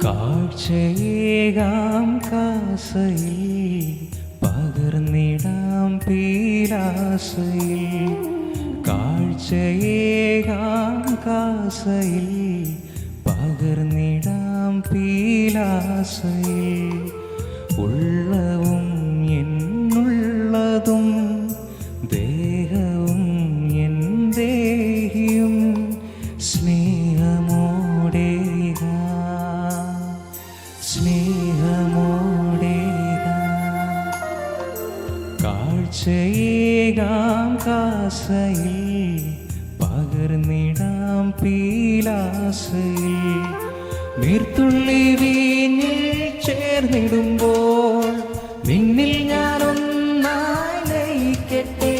കാഴ്ചയേകാം കാസയിൽ പകർന്നിടാം പീലാസയിൽ, കാഴ്ചയേകാം കാസയിൽ പകർന്നിടാം പീലാസയിൽ, ഉള്ളവും എന്നുള്ളതും ദേഹവും എൻ ദേഹിയും സ്നേഹമോടേക സ്നേഹമോടേക. കാഴ്ചയേകാം കാസയിൽ പകർന്നിടാം പീലാസയിൽ, നീർത്തുള്ളി വീഞ്ഞിൽ ചേർന്നിടുമ്പോൾ നിന്നിൽ ഞാനൊന്നായി ലയിക്കട്ടെ.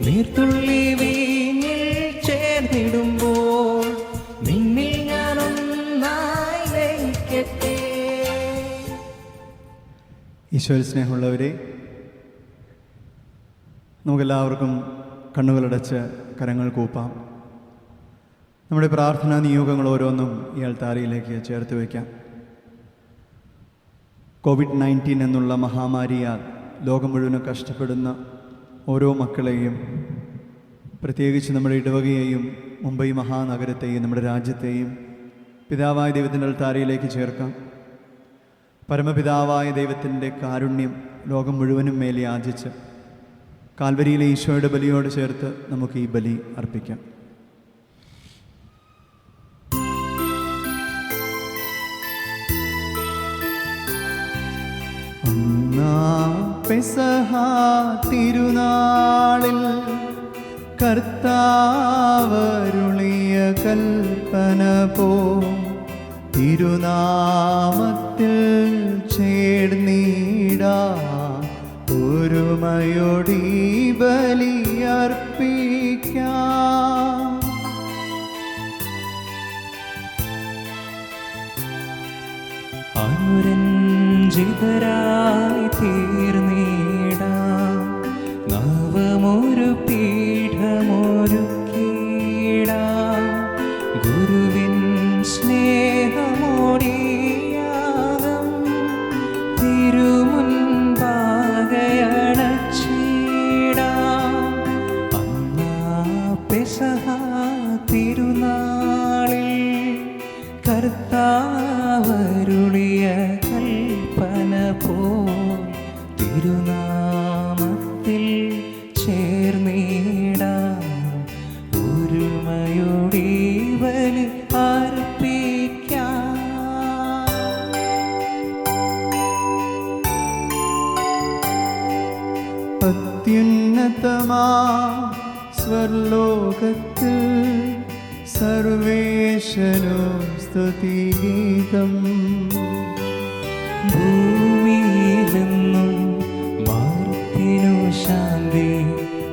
നീർത്തുള്ളി വീഞ്ഞിൽ ചേർന്നിടുമ്പോൾ നിന്നിൽ ഞാനൊന്നായി ലയിക്കട്ടെ. ഈശോയിൽ സ്നേഹമുള്ളവരെ, നമുക്കെല്ലാവർക്കും കണ്ണുകളടച്ച് കരങ്ങൾ കൂപ്പാം. നമ്മുടെ പ്രാർത്ഥനാ നിയോഗങ്ങൾ ഓരോന്നും ഈ അൾത്താരയിലേക്ക് ചേർത്ത് വയ്ക്കാം. COVID-19 എന്നുള്ള മഹാമാരിയാൽ ലോകം മുഴുവനും കഷ്ടപ്പെടുന്ന ഓരോ മക്കളെയും, പ്രത്യേകിച്ച് നമ്മുടെ ഇടവകയെയും മുംബൈ മഹാനഗരത്തെയും നമ്മുടെ രാജ്യത്തെയും പിതാവായ ദൈവത്തിൻ്റെ അൾത്താരയിലേക്ക് ചേർക്കാം. പരമപിതാവായ ദൈവത്തിൻ്റെ കാരുണ്യം ലോകം മുഴുവനും മേലെ യാചിച്ച് കാൽവരിയിലെ ഈശോയുടെ ബലിയോട് ചേർത്ത് നമുക്ക് ഈ ബലി അർപ്പിക്കാം. പെസഹ തിരുനാളിൽ കർത്താവരുളിയ കൽപ്പന പോ തിരുനാമത്തിൽ ചേർന്നിടാ ഒരുമയോടി ബലിയർപ്പിക്കാം. അനുരഞ്ജിതരായി തീർന്നിടാം, നവമൊരു പീഠമൊരുക്കിടാം. ഗുരുവിൻ സ്നേഹമോടിയാകം തിരുമുൻപാകയണച്ചിടാം. അന്നാ പെസഹ തിരുനാളിൽ കർത്താവരുളിയ കൽപ്പന പോൽ തിരുനാമത്തിൽ ചേർന്നിടാം ഒരുമയോടെ ബലി അർപ്പിക്കാം. അത്യുന്നതമാ സ്വർലോകത്തിൽ സർവേശനോ സ്തുതിഗീതം. ഭൂമിയിലെന്നും മാർത്തിനു ശാന്തി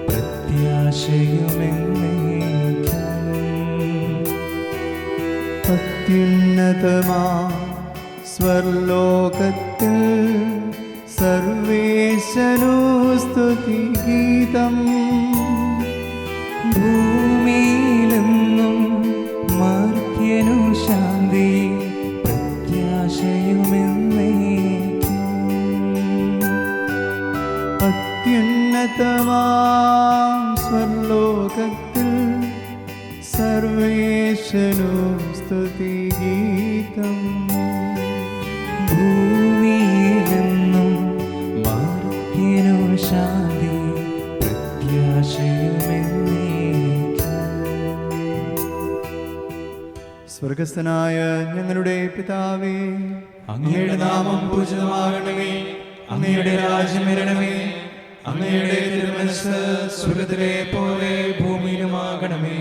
പ്രത്യാശയുമെന്നേക്കും. അത്യുന്നതമാ സ്വർലോകത്തിൽ സർവേശനോ സ്തുതിഗീതം. ഭൂമിയിലെന്നും മാർത്യനു ശാന്തി പ്രത്യാശയുമെന്നേക്കും. അത്യുന്നതമാം സ്വർലോകത്തിൽ സർവേശനോ സ്തുതിഗീതം. ഭൂമിയിലെന്നും മാർത്യനു ശാന്തി പ്രത്യാശയുമെന്നേക്കും. സ്വർഗസ്ഥനായ ഞങ്ങളുടെ പിതാവേ, അങ്ങയുടെ നാമം പൂജിതമാകണമേ. അങ്ങയുടെ രാജ്യം വരണമേ. അങ്ങയുടെ തിരുമനസ്സ് സ്വർഗ്ഗത്തിലെ പോലെ ഭൂമിയിലുമാകണമേ.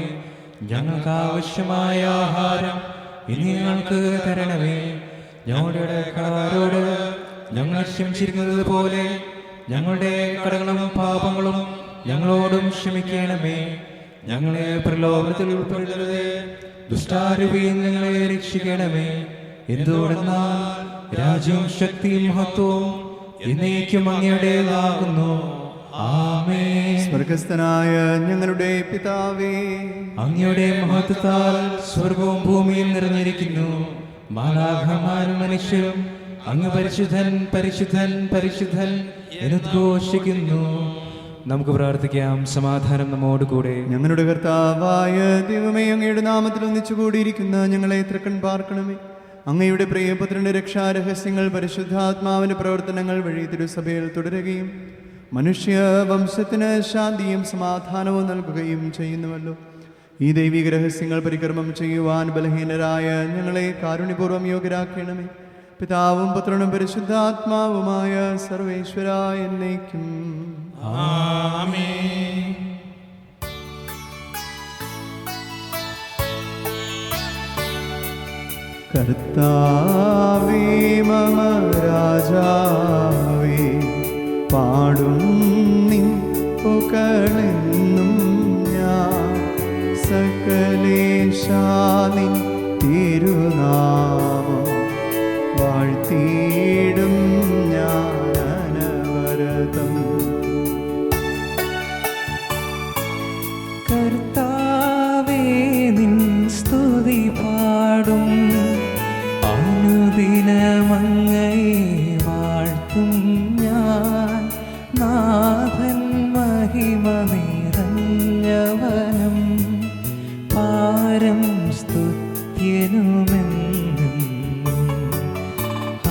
ഞങ്ങൾക്ക് ആവശ്യമായ ആഹാരം ഇനി ഞങ്ങൾക്ക് തരണമേ. ഞങ്ങളുടെ കടക്കാരോട് ഞങ്ങൾ ക്ഷമിച്ചിരിക്കുന്നത് പോലെ ഞങ്ങളുടെ കടങ്ങളും പാപങ്ങളും ഞങ്ങളോടും ക്ഷമിക്കണമേ. ഞങ്ങളെ പ്രലോഭനത്തിൽ ഉൾപ്പെടുത്തരുതേ, ദുഷ്ടാരൂപിയിൽ ഞങ്ങളെ രക്ഷിക്കണമേ. എന്തുകൊണ്ടെന്നാൽ രാജ്യവും ശക്തിയും മഹത്വവും എന്നേക്കും അങ്ങയുടേതാകുന്നു. സ്വർഗസ്ഥനായ ഞങ്ങളുടെ പിതാവേ, അങ്ങയുടെ മഹത്വത്താൽ സ്വർഗവും ഭൂമിയും നിറഞ്ഞിരിക്കുന്നു. മാലാഖമാരും മനുഷ്യരും അങ്ങ് പരിശുദ്ധൻ പരിശുദ്ധൻ പരിശുദ്ധൻ എന്നുദ്ഘോഷിക്കുന്നു. നമുക്ക് പ്രാർത്ഥിക്കാം. സമാധാനം നമ്മോടുകൂടെ. ഞങ്ങളുടെ കർത്താവായ ദൈവമേ, അങ്ങയുടെ നാമത്തിൽ ഒന്നിച്ചു കൂടിയിരിക്കുന്ന ഞങ്ങളെ തൃക്കൺ പാർക്കണമേ. അങ്ങയുടെ പ്രിയപുത്രന്റെ രക്ഷാരഹസ്യങ്ങൾ പരിശുദ്ധാത്മാവിന്റെ പ്രവർത്തനങ്ങൾ വഴി തിരുസഭയിൽ തുടരുകയും മനുഷ്യ വംശത്തിന് ശാന്തിയും സമാധാനവും നൽകുകയും ചെയ്യുന്നുവല്ലോ. ഈ ദൈവിക രഹസ്യങ്ങൾ പരികർമ്മം ചെയ്യുവാൻ ബലഹീനരായ ഞങ്ങളെ കാരുണ്യപൂർവ്വം യോഗ്യരാക്കണമേ. പിതാവും പുത്രനും പരിശുദ്ധാത്മാവുമായ സർവേശ്വരായ എന്നേക്കും ആമേൻ. കർത്താവേ മമ രാജാവേ, പാടും നിൻ പുകഴെന്നും ഞാൻ. സകലേശാ നിൻ തിരുനാമം വാഴ്ത്തിയിടും ഞാൻ അനവരതം. കർത്താവേ നിൻ സ്തുതി പാടും, അനുദിനമങ്ങയെ വാഴ്ത്തും ഞാൻ. നാഥൻ മഹിമ നിറഞ്ഞവനും പാരം സ്തുത്യനുമെന്നും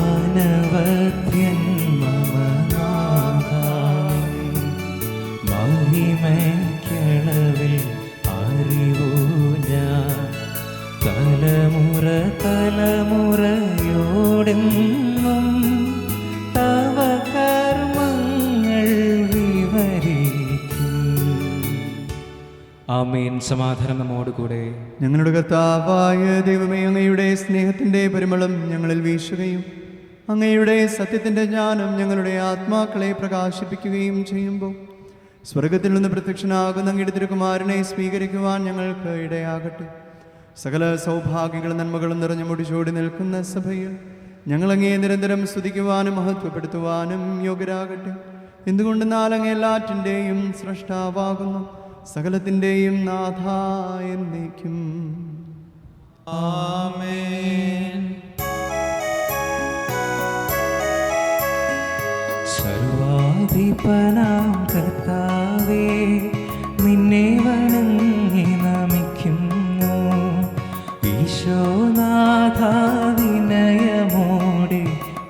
അനവധ്യൻ മമ നാഥാവിൻ മഹിമയ്ക്കളവിൽ അറിവു ഞാൻ. തലമുറ തലമുറയോടെന്നും തവ കർമ്മങ്ങൾ വിവരിക്കും. ആമേൻ. സമാധാനം നമ്മോടുകൂടെ. ഞങ്ങളുടെ കർത്താവായ ദൈവമേ, അങ്ങയുടെ സ്നേഹത്തിൻ്റെ പരിമളം ഞങ്ങളിൽ വീശുകയും അങ്ങയുടെ സത്യത്തിൻ്റെ ജ്ഞാനം ഞങ്ങളുടെ ആത്മാക്കളെ പ്രകാശിപ്പിക്കുകയും ചെയ്യുമ്പോൾ സ്വർഗത്തിൽ നിന്ന് പ്രത്യക്ഷനാകുന്ന അങ്ങയുടെ തിരുകുമാരനെ സ്വീകരിക്കുവാൻ ഞങ്ങൾക്ക് ഇടയാകട്ടെ. സകല സൗഭാഗ്യങ്ങളും നന്മകളും നിറഞ്ഞു മുടിച്ചോടി നിൽക്കുന്ന സഭയിൽ ഞങ്ങളങ്ങയെ നിരന്തരം സ്തുതിക്കുവാനും മഹത്വപ്പെടുത്തുവാനും യോഗ്യരാകട്ടെ. എന്തുകൊണ്ടെന്നാൽ അങ്ങ് എല്ലാറ്റിൻ്റെയും സ്രഷ്ടാവാകുന്നു, സകലത്തിൻ്റെയും നാഥ എന്നേക്കും. ആമേൻ. സർവാധിപനാം കർത്താവേ, നിന്നെ വണങ്ങി നമിക്കുന്നു. ഈശോനാഥ വിനയമോടെ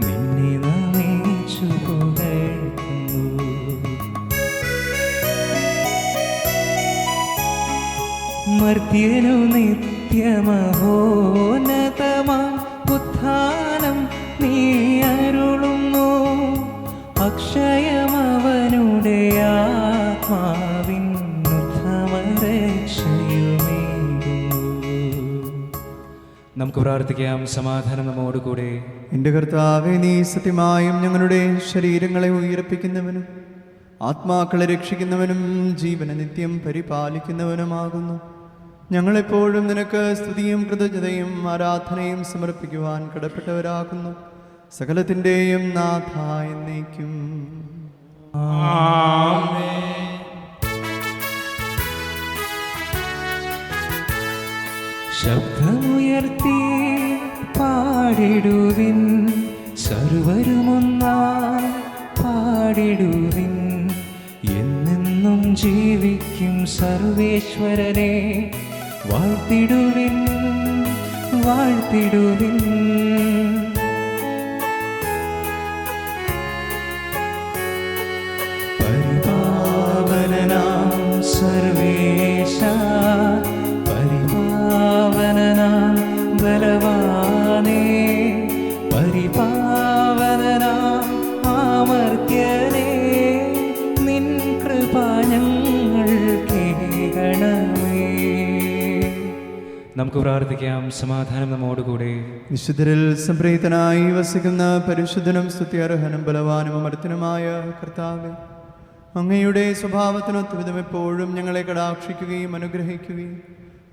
നിന്നെ നമിച്ചു പുകഴ്ത്തുന്നു. മർത്യനു നിത്യമഹോന്നതമാം ഉത്ഥാനം നീ അരുളുന്നു. അക്ഷയമവനുടെ ആത്മാവിൻ ഉത്തമരക്ഷയുമേകുന്നു. നമുക്ക് പ്രാർത്ഥിക്കാം. സമാധാനം നമ്മോടുകൂടെ. എൻ്റെ കർത്താവേ, നീ സത്യമായും ഞങ്ങളുടെ ശരീരങ്ങളെ ഉയർപ്പിക്കുന്നവനും ആത്മാക്കളെ രക്ഷിക്കുന്നവനും ജീവനെ നിത്യം പരിപാലിക്കുന്നവനുമാകുന്നു. ഞങ്ങളെപ്പോഴും നിനക്ക് സ്തുതിയും കൃതജ്ഞതയും ആരാധനയും സമർപ്പിക്കുവാൻ കടപ്പെട്ടവരാകുന്നു. സകലത്തിൻ്റെയും നാഥ എന്നേക്കും. ആമേൻ. ശബ്ദമുയർത്തി പാടിടുവിൻ, സർവരുമൊന്നായി പാടിടുവിൻ. എന്നെന്നും ജീവിക്കും സർവേശ്വരനെ വാഴ്ത്തിടുവിൻ വാഴ്ത്തിടുവിൻ. പരിപാവനാം സർവേശ, പരിപാവനാം ബലവാനേ, പരിപാവനാം അമർത്യനേ, നിൻ കൃപ ഞങ്ങൾ കേൾക്കണമേ. നമുക്ക് പ്രാർത്ഥിക്കാം. സമാധാനം നമ്മോടുകൂടെ. വിശുദ്ധരിൽ സംപ്രീതനായി വസിക്കുന്ന പരിശുദ്ധനും സ്തുത്യർഹനും ബലവാനും അമർത്തനുമായ കർത്താവേ, അങ്ങയുടെ സ്വഭാവത്തിനൊത്തുവിധം എപ്പോഴും ഞങ്ങളെ കടാക്ഷിക്കുകയും അനുഗ്രഹിക്കുകയും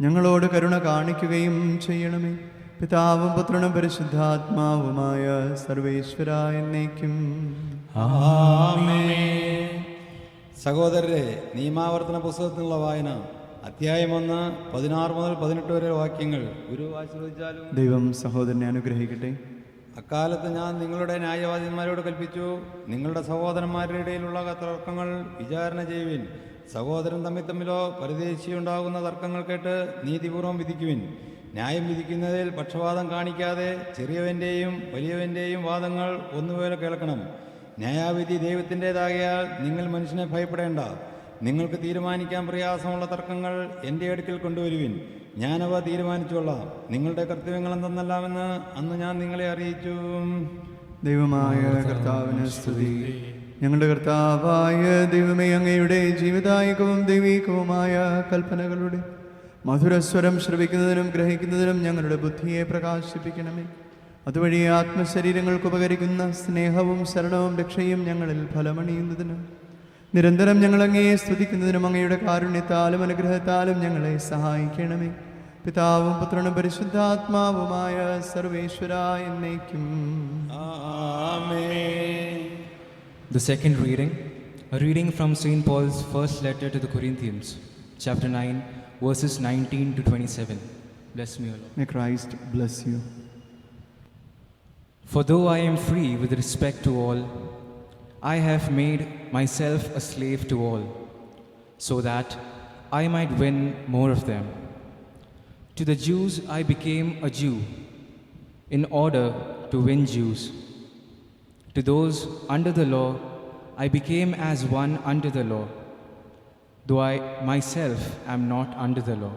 ഞങ്ങളോട് കരുണ കാണിക്കുകയും ചെയ്യണമേ. പിതാവും പുത്രനും പരിശുദ്ധാത്മാവുമായ സർവേശ്വര എന്നേക്കും. ആമേൻ. സഹോദരരെ, നിയമാവർത്തന പുസ്തകത്തിൽ നിന്നുള്ള വായന അധ്യായം 1 16 മുതൽ 18 വരെ വാക്യങ്ങൾ ഗുരു ആശീർവദിച്ചാലും. ദൈവം സഹോദരനെ അനുഗ്രഹിക്കട്ടെ. അക്കാലത്ത് ഞാൻ നിങ്ങളുടെ ന്യായവാദിന്മാരോട് കൽപ്പിച്ചു, നിങ്ങളുടെ സഹോദരന്മാരുടെ ഇടയിലുള്ള തർക്കങ്ങൾ വിചാരണ ചെയ്യുവിൻ. സഹോദരൻ തമ്മിലോ പരദേശിയുണ്ടാകുന്ന തർക്കങ്ങൾ കേട്ട് നീതിപൂർവ്വം വിധിക്കുവിൻ. ന്യായം വിധിക്കുന്നതിൽ പക്ഷപാതം കാണിക്കാതെ ചെറിയവൻ്റെയും വലിയവൻ്റെയും വാദങ്ങൾ ഒന്നുപോലെ കേൾക്കണം. ന്യായവിധി ദൈവത്തിൻ്റേതാകയാൽ നിങ്ങൾ മനുഷ്യനെ ഭയപ്പെടേണ്ട. നിങ്ങൾക്ക് തീരുമാനിക്കാൻ പ്രയാസമുള്ള തർക്കങ്ങൾ എൻ്റെ അടുക്കൽ കൊണ്ടുവരുവിൻ, ഞാനവ തീരുമാനിച്ചോളാം. നിങ്ങളുടെ കർത്തവ്യങ്ങൾ എന്തെന്നല്ലാമെന്ന് അന്ന് ഞാൻ നിങ്ങളെ അറിയിച്ചു. ദൈവമായ കർത്താവിന് സ്തുതി. ഞങ്ങളുടെ കർത്താവായ ദൈവമേ, അങ്ങയുടെ ജീവദായകവും ദൈവീകവുമായ കൽപ്പനകളുടെ മധുരസ്വരം ശ്രവിക്കുന്നതിനും ഗ്രഹിക്കുന്നതിനും ഞങ്ങളുടെ ബുദ്ധിയെ പ്രകാശിപ്പിക്കണമേ. അതുവഴി ആത്മശരീരങ്ങൾക്ക് ഉപകരിക്കുന്ന സ്നേഹവും ശരണവും രക്ഷയും ഞങ്ങളിൽ ഫലമണിയുന്നതിനും നിരന്തരം ഞങ്ങളങ്ങയെ സ്തുതിക്കുന്നതിനും അങ്ങയുടെ കാരുണ്യത്താലും അനുഗ്രഹത്താലും ഞങ്ങളെ സഹായിക്കണമേ. പിതാവും പുത്രനും പരിശുദ്ധാത്മാവുമായ സർവേശ്വര എന്നേക്കും ആമേൻ. The second reading, a reading from St. Paul's first letter to the Corinthians, chapter 9, verses 19 to 27. Bless me, O Lord. May Christ bless you. For though I am free with respect to all, I have made myself a slave to all, so that I might win more of them. To the Jews I became a Jew, in order to win Jews. To those under the law I became as one under the law, though I myself am not under the law,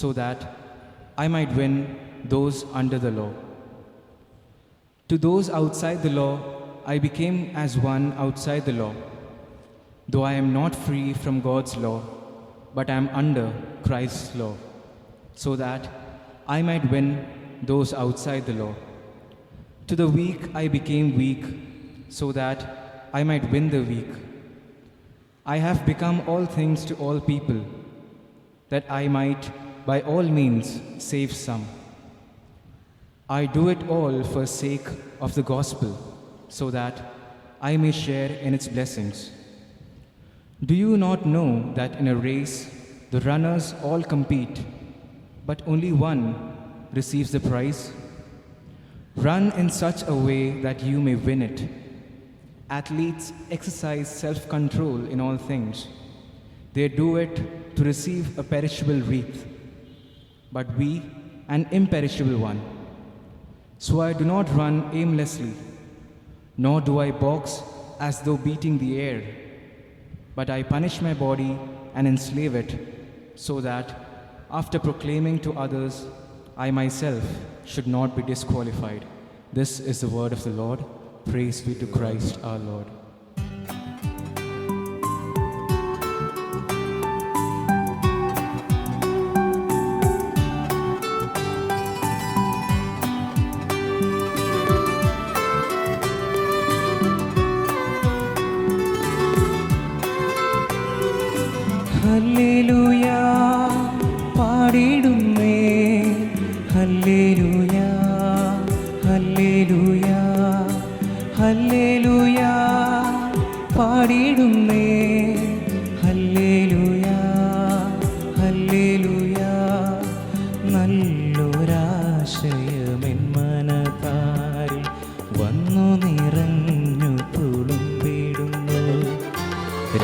so that I might win those under the law. To those outside the law I became as one outside the law, though I am not free from God's law, but I am under Christ's law, so that I might win those outside the law. To the weak I became weak, so that I might win the weak. I have become all things to all people, that I might by all means save some. I do it all for sake of the gospel, so that I may share in its blessings. Do you not know that in a race the runners all compete, but only one receives the prize? Run in such a way that you may win it. Athletes exercise self-control in all things. They do it to receive a perishable wreath, but we an imperishable one. So I do not run aimlessly, nor do I box as though beating the air, but I punish my body and enslave it, so that after proclaiming to others, I myself should not be disqualified. This is the word of the Lord. Praise be to Christ our Lord. ഹല്ലേലൂയാ പാടിടുന്നേ, ഹല്ലേലൂയാ ഹല്ലേലൂയാ ഹല്ലേലൂയാ പാടിടുന്നേ, ഹല്ലേലൂയാ ഹല്ലേലൂയാ. നല്ലൊരാശയമെൻ മനതാരിൽ വന്നു നിറഞ്ഞു തുളുമ്പിടുന്നു.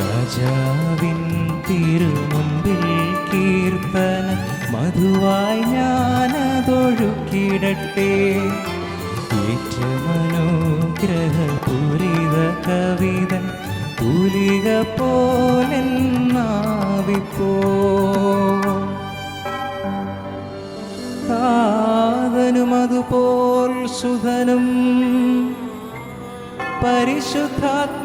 രാജാവിൻ തിരുമുമ്പിൽ കീർത്തന മധുവായി ഞാനതൊഴുക്കിടട്ടെ. ഏറ്റമനുഗ്രഹപൂരിത കവിതൻ തൂലിക പോലെന്നാവിപ്പോ. താതനും അതുപോൽ സുധനും പരിശുദ്ധാത്മാവിനും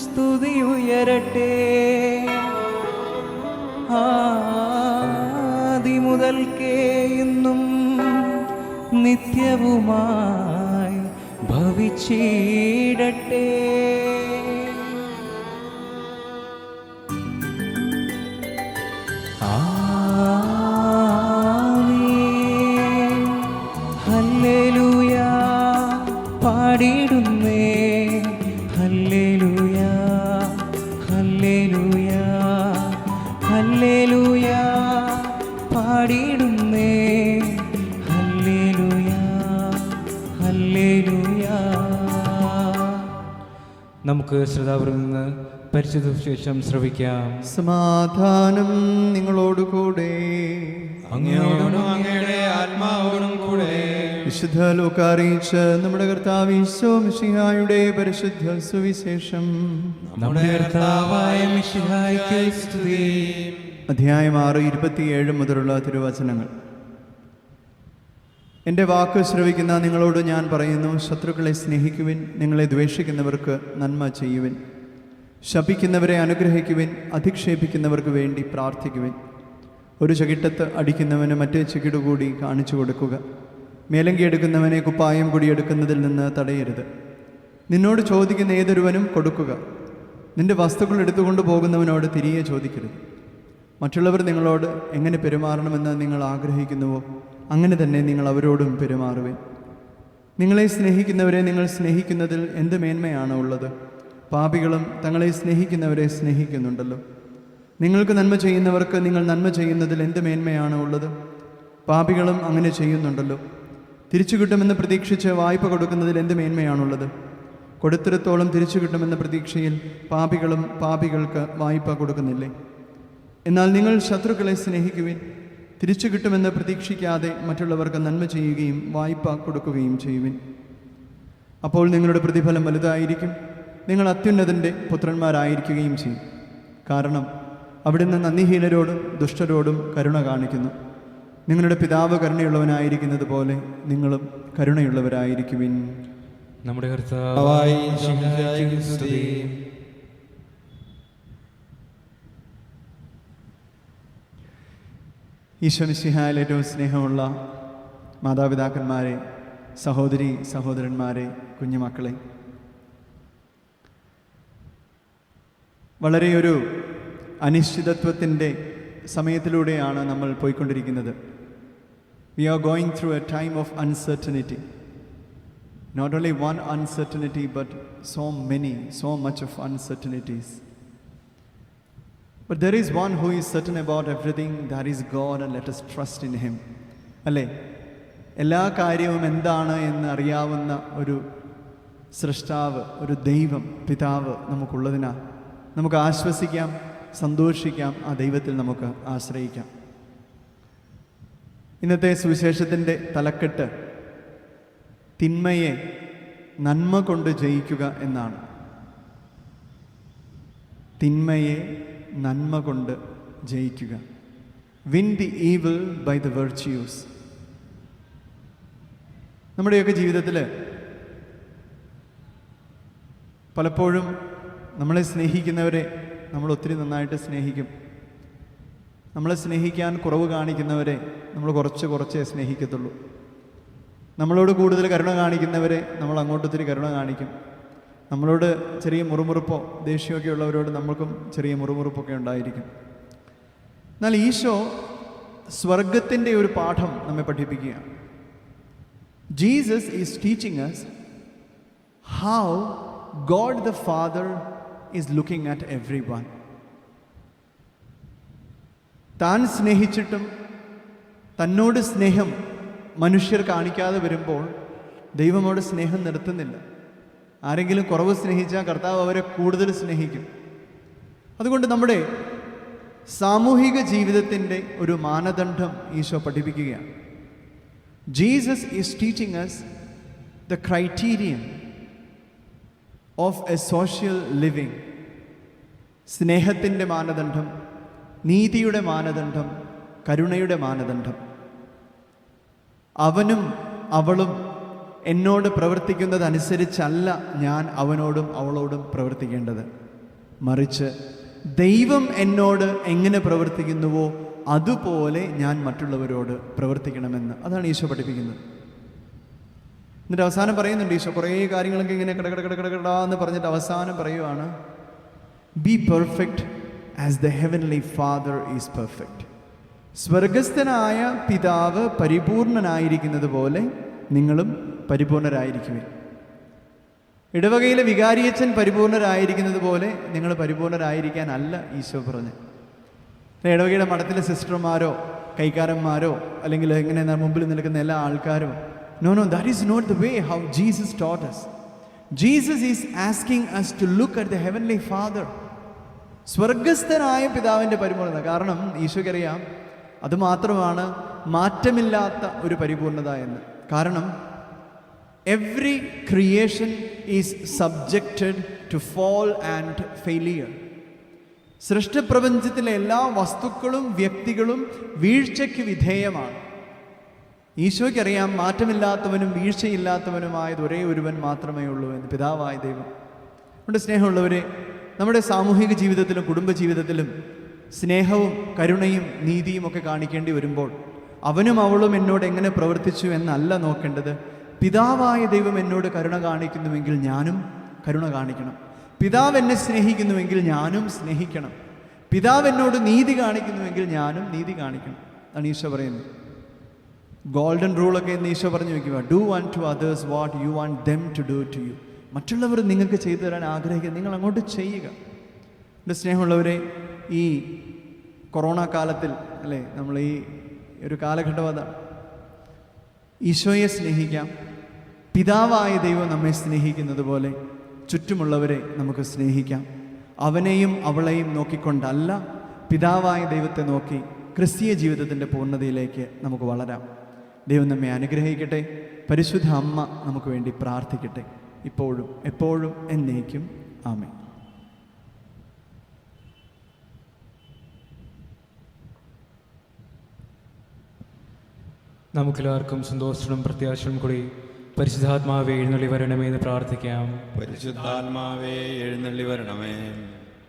സ്തുതി ഉയരട്ടെ. ആദിമുതൽക്കേ ഇന്നും നിത്യവുമായി ഭവിച്ചിടട്ടെ. ആമേൻ. ഹല്ലേലൂയാ പാടിടുന്നേ, ഹല്ലേലൂയാ നമുക്ക് ശ്രദ്ധാപൂർവം നിന്ന് പരിശുദ്ധ സുവിശേഷം ശ്രവിക്കാം. സമാധാനം നിങ്ങളോടുകൂടെ. അങ്ങയോടും അങ്ങയുടെ ആത്മാവോടും കൂടെ. വിശുദ്ധ ലൂക്കാ അറിയിച്ച നമ്മുടെ കർത്താവ് ഈശോ മിശിഹായുടെ പരിശുദ്ധ സുവിശേഷം. നമ്മുടെ കർത്താവായ മിശിഹായ്ക്ക് സ്തുതി. അധ്യായം 6:27 മുതലുള്ള തിരുവചനങ്ങൾ. എൻ്റെ വാക്ക് ശ്രവിക്കുന്ന നിങ്ങളോട് ഞാൻ പറയുന്നു, ശത്രുക്കളെ സ്നേഹിക്കുവിൻ, നിങ്ങളെ ദ്വേഷിക്കുന്നവർക്ക് നന്മ ചെയ്യുവിൻ, ശപിക്കുന്നവരെ അനുഗ്രഹിക്കുവിൻ, അധിക്ഷേപിക്കുന്നവർക്ക് വേണ്ടി പ്രാർത്ഥിക്കുവിൻ. ഒരു ചകിട്ടത്ത് അടിക്കുന്നവന് മറ്റേ ചകിടുകൂടി കാണിച്ചു കൊടുക്കുക. മേലങ്കി എടുക്കുന്നവനെ കുപ്പായം കുടിയെടുക്കുന്നതിൽ നിന്ന് തടയരുത്. നിന്നോട് ചോദിക്കുന്ന ഏതൊരുവനും കൊടുക്കുക. നിന്റെ വസ്തുക്കൾ എടുത്തുകൊണ്ട് പോകുന്നവനോട് തിരികെ ചോദിക്കരുത്. മറ്റുള്ളവർ നിങ്ങളോട് എങ്ങനെ പെരുമാറണമെന്ന് നിങ്ങൾ ആഗ്രഹിക്കുന്നുവോ അങ്ങനെ തന്നെ നിങ്ങൾ അവരോടും പെരുമാറുവിൻ. നിങ്ങളെ സ്നേഹിക്കുന്നവരെ നിങ്ങൾ സ്നേഹിക്കുന്നതിൽ എന്ത് മേന്മയാണ് ഉള്ളത്? പാപികളും തങ്ങളെ സ്നേഹിക്കുന്നവരെ സ്നേഹിക്കുന്നുണ്ടല്ലോ. നിങ്ങൾക്ക് നന്മ ചെയ്യുന്നവർക്ക് നിങ്ങൾ നന്മ ചെയ്യുന്നതിൽ എന്ത് മേന്മയാണ് ഉള്ളത്? പാപികളും അങ്ങനെ ചെയ്യുന്നുണ്ടല്ലോ. തിരിച്ചു കിട്ടുമെന്ന് പ്രതീക്ഷിച്ച് വായ്പ കൊടുക്കുന്നതിൽ എന്ത് മേന്മയാണുള്ളത്? കൊടുത്തിടത്തോളം തിരിച്ചു കിട്ടുമെന്ന പ്രതീക്ഷയിൽ പാപികളും പാപികൾക്ക് വായ്പ കൊടുക്കുന്നില്ലേ? എന്നാൽ നിങ്ങൾ ശത്രുക്കളെ സ്നേഹിക്കുവിൻ, തിരിച്ചു കിട്ടുമെന്ന് പ്രതീക്ഷിക്കാതെ മറ്റുള്ളവർക്ക് നന്മ ചെയ്യുകയും വായ്പ കൊടുക്കുകയും ചെയ്യുവിൻ. അപ്പോൾ നിങ്ങളുടെ പ്രതിഫലം വലുതായിരിക്കും, നിങ്ങൾ അത്യുന്നതൻ്റെ പുത്രന്മാരായിരിക്കുകയും ചെയ്യും. കാരണം അവിടുന്ന് നന്ദിഹീനരോടും ദുഷ്ടരോടും കരുണ കാണിക്കുന്നു. നിങ്ങളുടെ പിതാവ് കരുണയുള്ളവനായിരിക്കുന്നത് പോലെ നിങ്ങളും കരുണയുള്ളവരായിരിക്കുവിൻ. നമ്മുടെ കർത്താവായ കർത്താവായ സ്തുതി. ഈശോ മിശിഹായിൽ ഏറ്റവും സ്നേഹമുള്ള മാതാപിതാക്കന്മാരെ, സഹോദരി സഹോദരന്മാരെ, കുഞ്ഞുമക്കളെ, വളരെയൊരു അനിശ്ചിതത്വത്തിൻ്റെ സമയത്തിലൂടെയാണ് നമ്മൾ പോയിക്കൊണ്ടിരിക്കുന്നത്. We are going through a time of uncertainty. Not only one uncertainty but so much of uncertainties. But there is one who is certain about everything, that is God, and let us trust in him. അല്ലേ? എല്ലാ കാര്യവും എന്താണ് എന്ന് അറിയാവുന്ന ഒരു സൃഷ്ടാവ്, ഒരു ദൈവം, പിതാവ് നമുക്കുള്ളതിനാൽ നമുക്ക് ആശ്വസിക്കാം, സന്തോഷിക്കാം, ആ ദൈവത്തിൽ നമുക്ക് ആശ്രയിക്കാം. ഇന്നത്തെ സുവിശേഷത്തിൻ്റെ തലക്കെട്ട് തിന്മയെ നന്മ കൊണ്ട് ജയിക്കുക എന്നാണ്. തിന്മയെ നന്മ കൊണ്ട് ജയിക്കുക. Win the evil by the virtues. നമ്മുടെയൊക്കെ ജീവിതത്തിൽ പലപ്പോഴും നമ്മളെ സ്നേഹിക്കുന്നവരെ നമ്മൾ ഒത്തിരി നന്നായിട്ട് സ്നേഹിക്കും. നമ്മളെ സ്നേഹിക്കാൻ കുറവ് കാണിക്കുന്നവരെ നമ്മൾ കുറച്ചേ സ്നേഹിക്കത്തുള്ളൂ. നമ്മളോട് കൂടുതൽ കരുണ കാണിക്കുന്നവരെ നമ്മൾ അങ്ങോട്ടൊത്തിരി കരുണ കാണിക്കും. നമ്മളോട് ചെറിയ മുറുമുറുപ്പോ ദേഷ്യമൊക്കെ ഉള്ളവരോട് നമ്മൾക്കും ചെറിയ മുറുമുറുപ്പൊക്കെ ഉണ്ടായിരിക്കും. എന്നാൽ ഈശോ സ്വർഗത്തിൻ്റെ ഒരു പാഠം നമ്മെ പഠിപ്പിക്കുകയാണ്. Jesus is teaching us how God the Father is looking at everyone. താൻ സ്നേഹിച്ചിട്ടും തന്നോട് സ്നേഹം മനുഷ്യർ കാണിക്കാതെ വരുമ്പോൾ ദൈവമോട് സ്നേഹം നിർത്തുന്നില്ല. ആരെങ്കിലും കുറവ് സ്നേഹിച്ചാൽ കർത്താവ് അവരെ കൂടുതൽ സ്നേഹിക്കും. അതുകൊണ്ട് നമ്മുടെ സാമൂഹിക ജീവിതത്തിൻ്റെ ഒരു മാനദണ്ഡം ഈശോ പഠിപ്പിക്കുകയാണ്. Jesus is teaching us the criterion of a social living. സ്നേഹത്തിൻ്റെ മാനദണ്ഡം, നീതിയുടെ മാനദണ്ഡം, കരുണയുടെ മാനദണ്ഡം. അവനും അവളും എന്നോട് പ്രവർത്തിക്കുന്നതനുസരിച്ചല്ല ഞാൻ അവനോടും അവളോടും പ്രവർത്തിക്കേണ്ടത്. മറിച്ച് ദൈവം എന്നോട് എങ്ങനെ പ്രവർത്തിക്കുന്നുവോ അതുപോലെ ഞാൻ മറ്റുള്ളവരോട് പ്രവർത്തിക്കണമെന്ന്. അതാണ് ഈശോ പഠിപ്പിക്കുന്നത്. എന്നിട്ട് അവസാനം പറയുന്നുണ്ട് ഈശോ കുറേ കാര്യങ്ങളൊക്കെ ഇങ്ങനെ കിടകിടകിടകിടകിടാന്ന് പറഞ്ഞിട്ട് അവസാനം പറയുവാണ്, B perfect as the heavenly father is perfect. സ്വർഗസ്ഥനായ പിതാവ് പരിപൂർണനായിരിക്കുന്നത് പോലെ നിങ്ങളും പരിപൂർണരായിരിക്കുവിൻ. ഇടവകയിലെ വികാരിയച്ഛൻ പരിപൂർണരായിരിക്കുന്നത് പോലെ നിങ്ങൾ പരിപൂർണരായിരിക്കാനല്ല ഈശോ പറഞ്ഞ്. ഇടവകയുടെ മഠത്തിലെ സിസ്റ്റർമാരോ കൈക്കാരന്മാരോ അല്ലെങ്കിൽ ഇങ്ങനെ മുമ്പിൽ നിൽക്കുന്ന എല്ലാ ആൾക്കാരോ, no, that is not the way how Jesus taught us. Jesus is asking us to look at the heavenly father. സ്വർഗസ്ഥനായ പിതാവിൻ്റെ പരിപൂർണത. കാരണം ഈശോയ്ക്കറിയാം അതുമാത്രമാണ് മാറ്റമില്ലാത്ത ഒരു പരിപൂർണത എന്ന്. കാരണം every creation is subjected to fall and failure. സൃഷ്ടപ്രപഞ്ചത്തിലെ എല്ലാ വസ്തുക്കളും വ്യക്തികളും വീഴ്ചയ്ക്ക് വിധേയമാണ്. ഈശോയ്ക്കറിയാം മാറ്റമില്ലാത്തവനും വീഴ്ചയില്ലാത്തവനുമായത് ഒരേ ഒരുവൻ മാത്രമേ ഉള്ളൂ എന്ന്, പിതാവായ ദൈവം. അതുകൊണ്ട് സ്നേഹമുള്ളവരെ, നമ്മുടെ സാമൂഹിക ജീവിതത്തിലും കുടുംബജീവിതത്തിലും സ്നേഹവും കരുണയും നീതിയും ഒക്കെ കാണിക്കേണ്ടി വരുമ്പോൾ അവനും അവളും എന്നോട് എങ്ങനെ പ്രവർത്തിച്ചു എന്നല്ല നോക്കേണ്ടത്. പിതാവായ ദൈവം എന്നോട് കരുണ കാണിക്കുന്നുവെങ്കിൽ ഞാനും കരുണ കാണിക്കണം. പിതാവ് എന്നെ സ്നേഹിക്കുന്നുവെങ്കിൽ ഞാനും സ്നേഹിക്കണം. പിതാവ് എന്നോട് നീതി കാണിക്കുന്നുവെങ്കിൽ ഞാനും നീതി കാണിക്കണം. അതാണ് ഈശോ പറയുന്നത്. ഗോൾഡൻ റൂളൊക്കെ എന്ന് ഈശോ പറഞ്ഞു വയ്ക്കുക, do one to others what you want them to do to you. മറ്റുള്ളവർ നിങ്ങൾക്ക് ചെയ്തു തരാൻ ആഗ്രഹിക്കുക, നിങ്ങൾ അങ്ങോട്ട് ചെയ്യുക. എൻ്റെ സ്നേഹമുള്ളവരെ, ഈ കൊറോണ കാലത്തിൽ അല്ലേ, നമ്മൾ ഈ ഒരു കാലഘട്ടം അതാണ്. ഈശോയെ സ്നേഹിക്കാം. പിതാവായ ദൈവം നമ്മെ സ്നേഹിക്കുന്നത് പോലെ ചുറ്റുമുള്ളവരെ നമുക്ക് സ്നേഹിക്കാം. അവനെയും അവളെയും നോക്കിക്കൊണ്ടല്ല, പിതാവായ ദൈവത്തെ നോക്കി ക്രിസ്തീയ ജീവിതത്തിൻ്റെ പൂർണ്ണതയിലേക്ക് നമുക്ക് വളരാം. ദൈവം നമ്മെ അനുഗ്രഹിക്കട്ടെ. പരിശുദ്ധ അമ്മ നമുക്ക് വേണ്ടി പ്രാർത്ഥിക്കട്ടെ, ഇപ്പോഴും എപ്പോഴും എന്നേക്കും. ആമേൻ. നമുക്കെല്ലാവർക്കും സന്തോഷവും പ്രത്യാശയും കൂടി പരിശുദ്ധാത്മാവെ എഴുന്നള്ളി വരണമേ എന്ന് പ്രാർത്ഥിക്കാം. പരിശുദ്ധാത്മാവേ എഴുന്നള്ളി വരണമേ.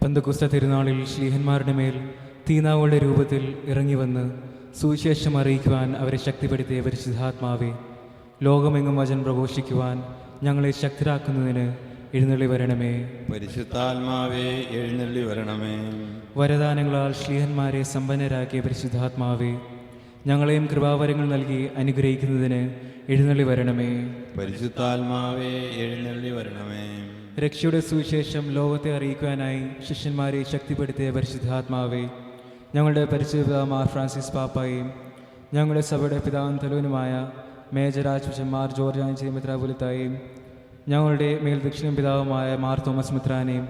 പെന്തക്കോസ്ത തിരുനാളിൽ ശ്ലീഹന്മാരുടെ മേൽ തീനാവുകളുടെ രൂപത്തിൽ ഇറങ്ങി വന്ന് സുവിശേഷം അറിയിക്കുവാൻ അവരെ ശക്തിപ്പെടുത്തിയ പരിശുദ്ധാത്മാവെ, ലോകമെങ്ങും വചനം പ്രഘോഷിക്കുവാൻ ഞങ്ങളെ ശക്തരാക്കുന്നതിന് എഴുന്നള്ളി വരണമേ. പരിശുദ്ധാത്മാവേ എഴുന്നള്ളി വരണമേ. വരദാനങ്ങളാൽ ശ്ലീഹന്മാരെ സമ്പന്നരാക്കിയ പരിശുദ്ധാത്മാവെ, ഞങ്ങളെയും കൃപാവരങ്ങൾ നൽകി അനുഗ്രഹിക്കുന്നതിന് എഴുന്നള്ളി വരണമേ. പരിശുദ്ധാത്മാവേ എഴുന്നള്ളി വരണമേ. രക്ഷയുടെ സുവിശേഷം ലോകത്തെ അറിയിക്കുവാനായി ശിഷ്യന്മാരെ ശക്തിപ്പെടുത്തിയ പരിശുദ്ധാത്മാവെ, ഞങ്ങളുടെ പരിശുദ്ധ മാർ ഫ്രാൻസിസ് പാപ്പായും ഞങ്ങളുടെ സഭയുടെ പിതാവും തലവനുമായ major archbishop Mar George Alencherry മെത്രാപ്പൊലീത്തായും ഞങ്ങളുടെ മേൽദക്ഷിണ പിതാവുമായ മാർ തോമസ് മെത്രാനെയും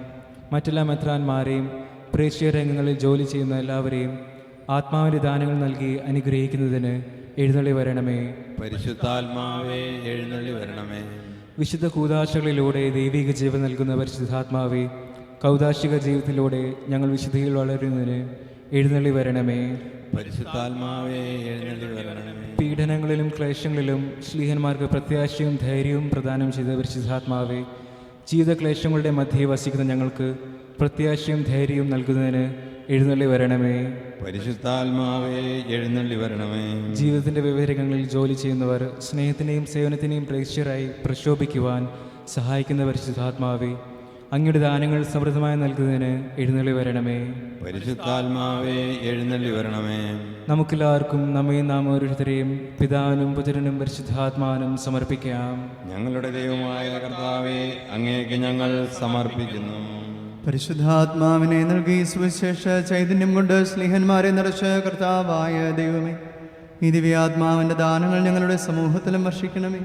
മറ്റെല്ലാ മെത്രാന്മാരെയും പ്രേക്ഷിത രംഗങ്ങളിൽ ജോലി ചെയ്യുന്ന എല്ലാവരെയും ആത്മാവിൻ്റെ ദാനങ്ങൾ നൽകി അനുഗ്രഹിക്കുന്നതിന് എഴുന്നള്ളി വരണമേ. പരിശുദ്ധാത്മാവേ എഴുന്നള്ളി വരണമേ. വിശുദ്ധ കൂദാശകളിലൂടെ ദൈവിക ജീവൻ നൽകുന്ന പരിശുദ്ധാത്മാവെ, കൗദാശിക ജീവിതത്തിലൂടെ ഞങ്ങൾ വിശുദ്ധിയിൽ വളരുന്നതിന് എഴുന്നള്ളി വരണമേ. പരിശുദ്ധാത്മാവേ എഴുന്നള്ളി വരണമേ. പീഡനങ്ങളിലും ക്ലേശങ്ങളിലും ശ്ലീഹന്മാർക്ക് പ്രത്യാശയും ധൈര്യവും പ്രദാനം ചെയ്ത പരിശുദ്ധാത്മാവെ, ജീവിതക്ലേശങ്ങളുടെ മധ്യേ വസിക്കുന്ന ഞങ്ങൾക്ക് പ്രത്യാശയും ധൈര്യവും നൽകുന്നതിന് എഴുന്നള്ളി വരണമേ. പരിശുദ്ധാത്മാവേ എഴുന്നള്ളി വരണമേ. ജീവിതത്തിൻ്റെ വിവരങ്ങളിൽ ജോലി ചെയ്യുന്നവർ സ്നേഹത്തിനെയും സേവനത്തിനെയും പ്രേക്ഷ്യരായി പ്രക്ഷോഭിക്കുവാൻ സഹായിക്കുന്ന പരിശുദ്ധാത്മാവെ, അങ്ങയുടെ ദാനങ്ങൾ സമൃദ്ധമായി നൽകുന്നതിന് എഴുന്നള്ളി വരണമേ. പരിശുദ്ധാത്മാവേ എഴുന്നള്ളി വരണമേ. നമുക്കെല്ലാവർക്കും നമ്മയും നാം ഓരോരുത്തരെയും പിതാവിനും പുത്രനും പരിശുദ്ധാത്മാവിനും സമർപ്പിക്കാം. ഞങ്ങളുടെ ദൈവമായ കർത്താവേ, അങ്ങേക്ക് ഞങ്ങൾ സമർപ്പിക്കുന്നു. പരിശുദ്ധാത്മാവിനെ നൽകി സുവിശേഷ ചൈതന്യം കൊണ്ട് സ്നേഹന്മാരെ നിറച്ച കർത്താവായ ദൈവമേ, ഈ ദിവ്യാത്മാവിൻ്റെ ദാനങ്ങൾ ഞങ്ങളുടെ സമൂഹത്തിലും വർഷിക്കണമേ.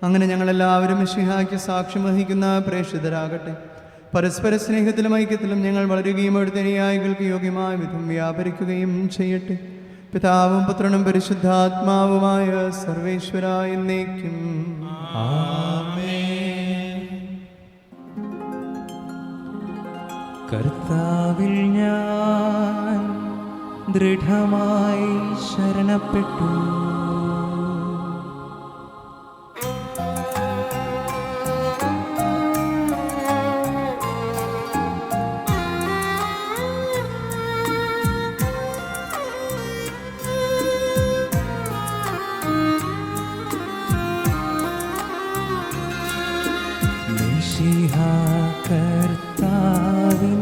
അങ്ങനെ ഞങ്ങളെല്ലാവരും മിശിഹായ്ക്ക് സാക്ഷ്യം വഹിക്കുന്ന പ്രേക്ഷിതരാകട്ടെ. പരസ്പര സ്നേഹത്തിലും ഐക്യത്തിലും ഞങ്ങൾ വളരുകയും അവിടുത്തെ അനുയായികൾക്ക് യോഗ്യമായ വിധം വ്യാപരിക്കുകയും ചെയ്യട്ടെ. പിതാവും പുത്രനും പരിശുദ്ധാത്മാവുമായ സർവേശ്വരായ എന്നേക്കും. കർത്താവിൽ ഞാൻ ദൃഢമായി ശരണപ്പെട്ടു. കർത്താവിൻ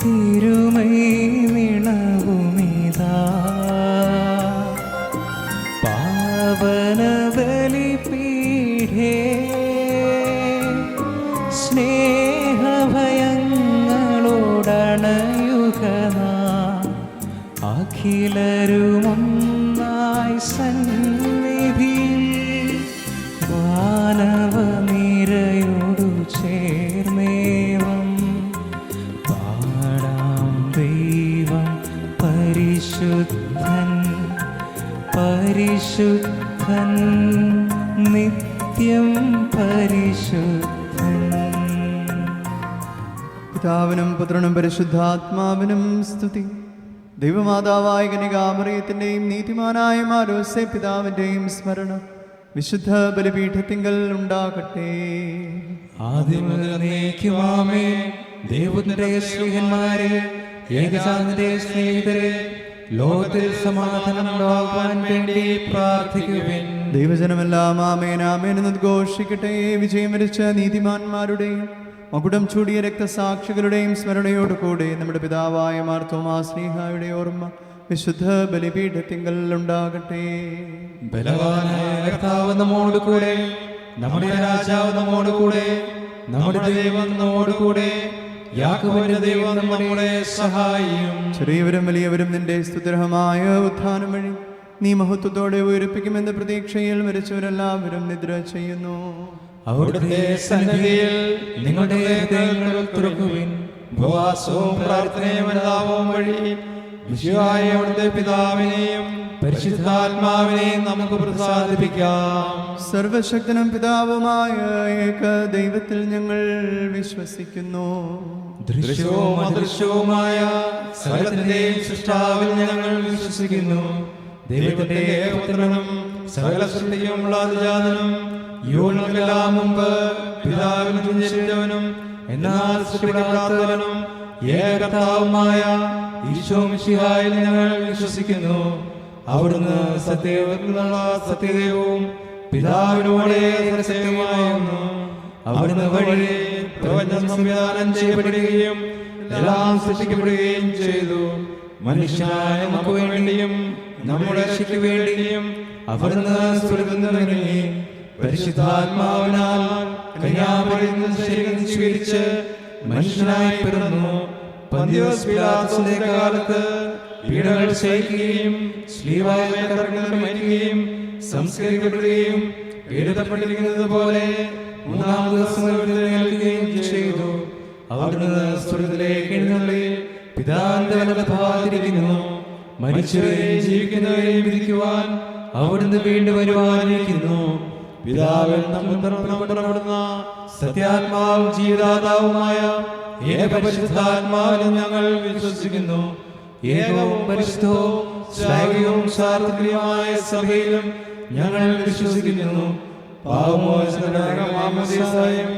തിരുമൈ വിളവുമിതാ, പാവന ബലിപീഠേ സ്നേഹഭയങ്ങളോടണയുകനാം അഖിലരുമൊന്നായി സന്നിധിയിൽ വാനവ പരിശുദ്ധൻ നിത്യം പരിശുദ്ധൻ. പിതാവിനും പുത്രനും പരിശുദ്ധാത്മാവിനും സ്തുതി. ദൈവമാതാവായ കന്യകാമറിയത്തിൻ്റെയും നീതിമാനായ മാരോസെ പിതാവിൻ്റെയും സ്മരണ വിശുദ്ധ ബലിപീഠത്തിങ്കൽ ഉണ്ടാകട്ടെ. ആദ്യം മുതൽ എന്നേക്കും ആമേൻ. ദൈവത്തിന്റെ സ്നേഹന്മാരെ, ഏകജാതന്റെ സ്നേഹിതരെ, ലോകത്തിൽ സമാധാനം ഉണ്ടാകുവാൻ വേണ്ടി പ്രാർത്ഥിക്കുവിൻ. ദൈവജനമെല്ലാം ആമേൻ ആമേൻ എന്ന് ഉദ്ഘോഷിക്കട്ടെ. വിജയം വരിച്ച നീതിമാന്മാരുടെയും മകുടം ചൂടിയ രക്തസാക്ഷികളുടെയും സ്മരണയോടുകൂടെ നമ്മുടെ പിതാവായ മാർ തോമാസ് ശ്ലീഹായുടെ ഓർമ്മ വിശുദ്ധ ബലിപീഠത്തിങ്കൽ ഉണ്ടാകട്ടെ. ബലവാനായ കർത്താവ് നമ്മോട് കൂടെ, നമ്മുടെ രാജാവ് നമ്മോട് കൂടെ, നമ്മുടെ ദൈവം നമ്മോട് കൂടെ, യാക്കോബിന്റെ ദൈവം നമ്മുടെ സഹായിയും. ചെറിയവരും വലിയവരും നിന്റെ സ്തുത്യർഹമായ ഉത്ഥാനം വഴി നീ മഹത്വത്തോടെ ഉയർപ്പിക്കുമെന്ന പ്രതീക്ഷയിൽ മരിച്ചവരെല്ലാവരും നിദ്ര ചെയ്യുന്നു. അവിടുത്തെ സന്നിധിയിൽ നിങ്ങളുടെ ഹൃദയങ്ങൾ തുറക്കുവിൻ. ഉപവാസവും പ്രാർത്ഥനയും അനുതാപവും വഴി വിശുദ്ധായ അവിടുത്തെ പിതാവിനെയും പരിശുദ്ധാത്മാവിനെയും നമുക്ക് പ്രസാദിപ്പിക്കാം. സർവശക്തനും പിതാവുമായ ഏക ദൈവത്തിൽ ഞങ്ങൾ വിശ്വസിക്കുന്നു. ദൃശ്യവും അദൃശ്യവുമായ സകലത്തിന്റെയും സൃഷ്ടാവിൽ ഞങ്ങൾ വിശ്വസിക്കുന്നു. ദൈവത്തിന്റെ ഏകപുത്രനും സകല സൃഷ്ടിക്കുമുള്ള അതിജാതനും യുഗങ്ങൾക്കെല്ലാം മുമ്പ് പിതാവിൽ ജനിച്ചവനും എന്നാൽ സൃഷ്ടിക്കപ്പെടാത്തവനും ഏകകർത്താവുമായ ഈശോ മിശിഹായിൽ ഞങ്ങൾ വിശ്വസിക്കുന്നു. അവിടുന്ന് സത്യത്തിനുള്ള സത്യദൈവവും പിതാവിനോടെ സത്യമായിരുന്നു. അവിടുന്ന് വഴി പ്രപഞ്ചം സംവിധാനം ചെയ്യപ്പെടുകയും എല്ലാം സൃഷ്ടിക്കപ്പെടുകയും ചെയ്തു. മനുഷ്യനായ നമുക്ക് വേണ്ടിയും നമ്മുടെ രക്ഷയ്ക്ക് വേണ്ടിയും അവിടുന്ന് സ്വർഗ്ഗത്തിൽ നിന്നിറങ്ങി പരിശുദ്ധാത്മാവിനാൽ കന്യാമറിയിൽ നിന്ന് ശരീരം സ്വീകരിച്ച് മനുഷ്യനായി പിറന്നു. പന്തിയോസ് പീലാത്തോസിന്റെ കാലത്ത് പീഡകൾ സഹിക്കുകയും ശ്ലീവായ കർമ്മങ്ങൾ മരിക്കുകയും സംസ്കരിക്കപ്പെടുകയും എഴുതപ്പെട്ടിരിക്കുന്നത് പോലെ മൂന്നാം ദിവസം എഴുന്നേൽക്കുകയും ചെയ്തു. അവിടുന്ന് സ്വർഗ്ഗത്തിലേക്ക് എഴുന്നള്ളി പിതാവിന്റെ വലതുഭാഗത്തിരിക്കുന്നു. മരിച്ചവരെയും ജീവിക്കുന്നവരെയും വിധിക്കുവാൻ അവിടുന്ന് വീണ്ടും വരുവാനിരിക്കുന്നു. പിതാവിൽ നമ്മൾ പുറപ്പെടുന്ന സത്യാത്മാവും ജീവദാതാവുമായ ഏകപരിശുദ്ധാത്മാവിലും ഞങ്ങൾ വിശ്വസിക്കുന്നു. ഏകവും പരിശുദ്ധവും ശ്ലൈകവും സാർവത്രികമായ സഭയിലും ഞങ്ങൾ വിശ്വസിക്കുന്നു. പാപമോചനമാമോദീസായും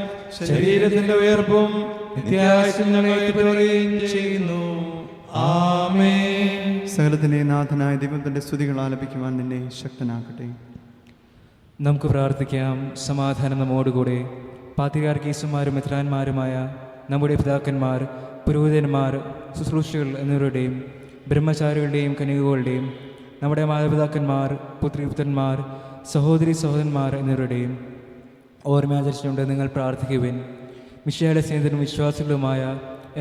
ശരീരത്തിന്റെ ഉയർപ്പും നിത്യായുസ്സും ഞങ്ങൾ ഏറ്റുപറയുകയും ചെയ്യുന്നു. ആമേൻ. സകലത്തിന്റെ നാഥനായ ദൈവത്തിന്റെ സ്തുതികൾ ആലപിക്കുവാൻ നിന്നെ ശക്തനാക്കട്ടെ. നമുക്ക് പ്രാർത്ഥിക്കാം. സമാധാനം നമ്മോടുകൂടെ. പാത്രിയാർക്കീസുമാരും മെത്രാന്മാരുമായ നമ്മുടെ പിതാക്കന്മാർ, പുരോഹിതന്മാർ, ശുശ്രൂഷകൾ എന്നിവരുടെയും ബ്രഹ്മചാരികളുടെയും കന്യകകളുടെയും നമ്മുടെ മാതാപിതാക്കന്മാർ, പുത്രിപുത്രന്മാർ, സഹോദരി സഹോദരന്മാർ എന്നിവരുടെയും ഓർമ്മയാചരിച്ചുകൊണ്ട് നിങ്ങൾ പ്രാർത്ഥിക്കുവിൻ. മിശിഹായുടെ സ്നേഹിതരും വിശ്വാസികളുമായ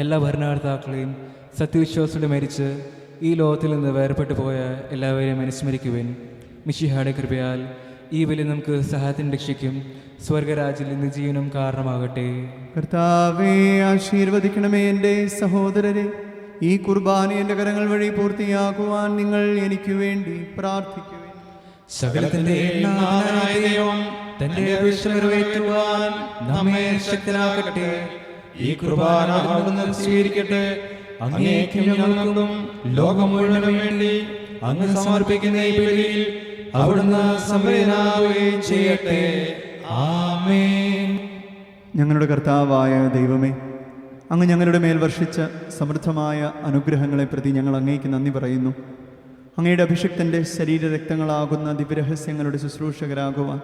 എല്ലാ ഭരണകർത്താക്കളെയും സത്യവിശ്വാസികളെ മരിച്ച് ഈ ലോകത്തിൽ നിന്ന് വേർപെട്ടു പോയ എല്ലാവരെയും അനുസ്മരിക്കുവിൻ. മിശിഹായുടെ കൃപയാൽ ഈ ബലി നമുക്ക് സഹായത്തിന് രക്ഷിക്കും സ്വർഗരാജ്യത്തിൽ നിജീവനും കാരണമാകട്ടെ. കർത്താവേ, ആശീർവദിക്കണമേ എൻ്റെ സഹോദരരെ. ഈ കുർബാന എൻ്റെ കരങ്ങൾ വഴി പൂർത്തിയാക്കുവാൻ നിങ്ങൾ എനിക്ക് വേണ്ടി പ്രാർത്ഥിക്കുവിൻ. സകലത്തിന്റെ നാഥനായ ദൈവം തന്റെ അപേക്ഷ നിറവേറ്റുവാൻ നമ്മെ ശക്തനാക്കട്ടെ. ഈ കുർബാന അവിടുന്ന് സ്വീകരിക്കട്ടെ. അങ്ങേക്കും ഞങ്ങൾക്കും ലോകം മുഴുവനും വേണ്ടി അങ്ങ് സമർപ്പിക്കുന്ന ഈ ബലിയിൽ അവിടുന്ന് സംപ്രീതനാവുകയും ചെയ്യട്ടെ. ആമേൻ. ഞങ്ങളുടെ കർത്താവായ ദൈവമേ, അങ്ങ് ഞങ്ങളുടെ മേൽ വർഷിച്ച സമൃദ്ധമായ അനുഗ്രഹങ്ങളെ പ്രതി ഞങ്ങൾ അങ്ങേക്ക് നന്ദി പറയുന്നു. അങ്ങയുടെ അഭിഷിക്തൻ്റെ ശരീരരക്തങ്ങളാകുന്ന ദിവ്യരഹസ്യങ്ങളുടെ ശുശ്രൂഷകരാകുവാൻ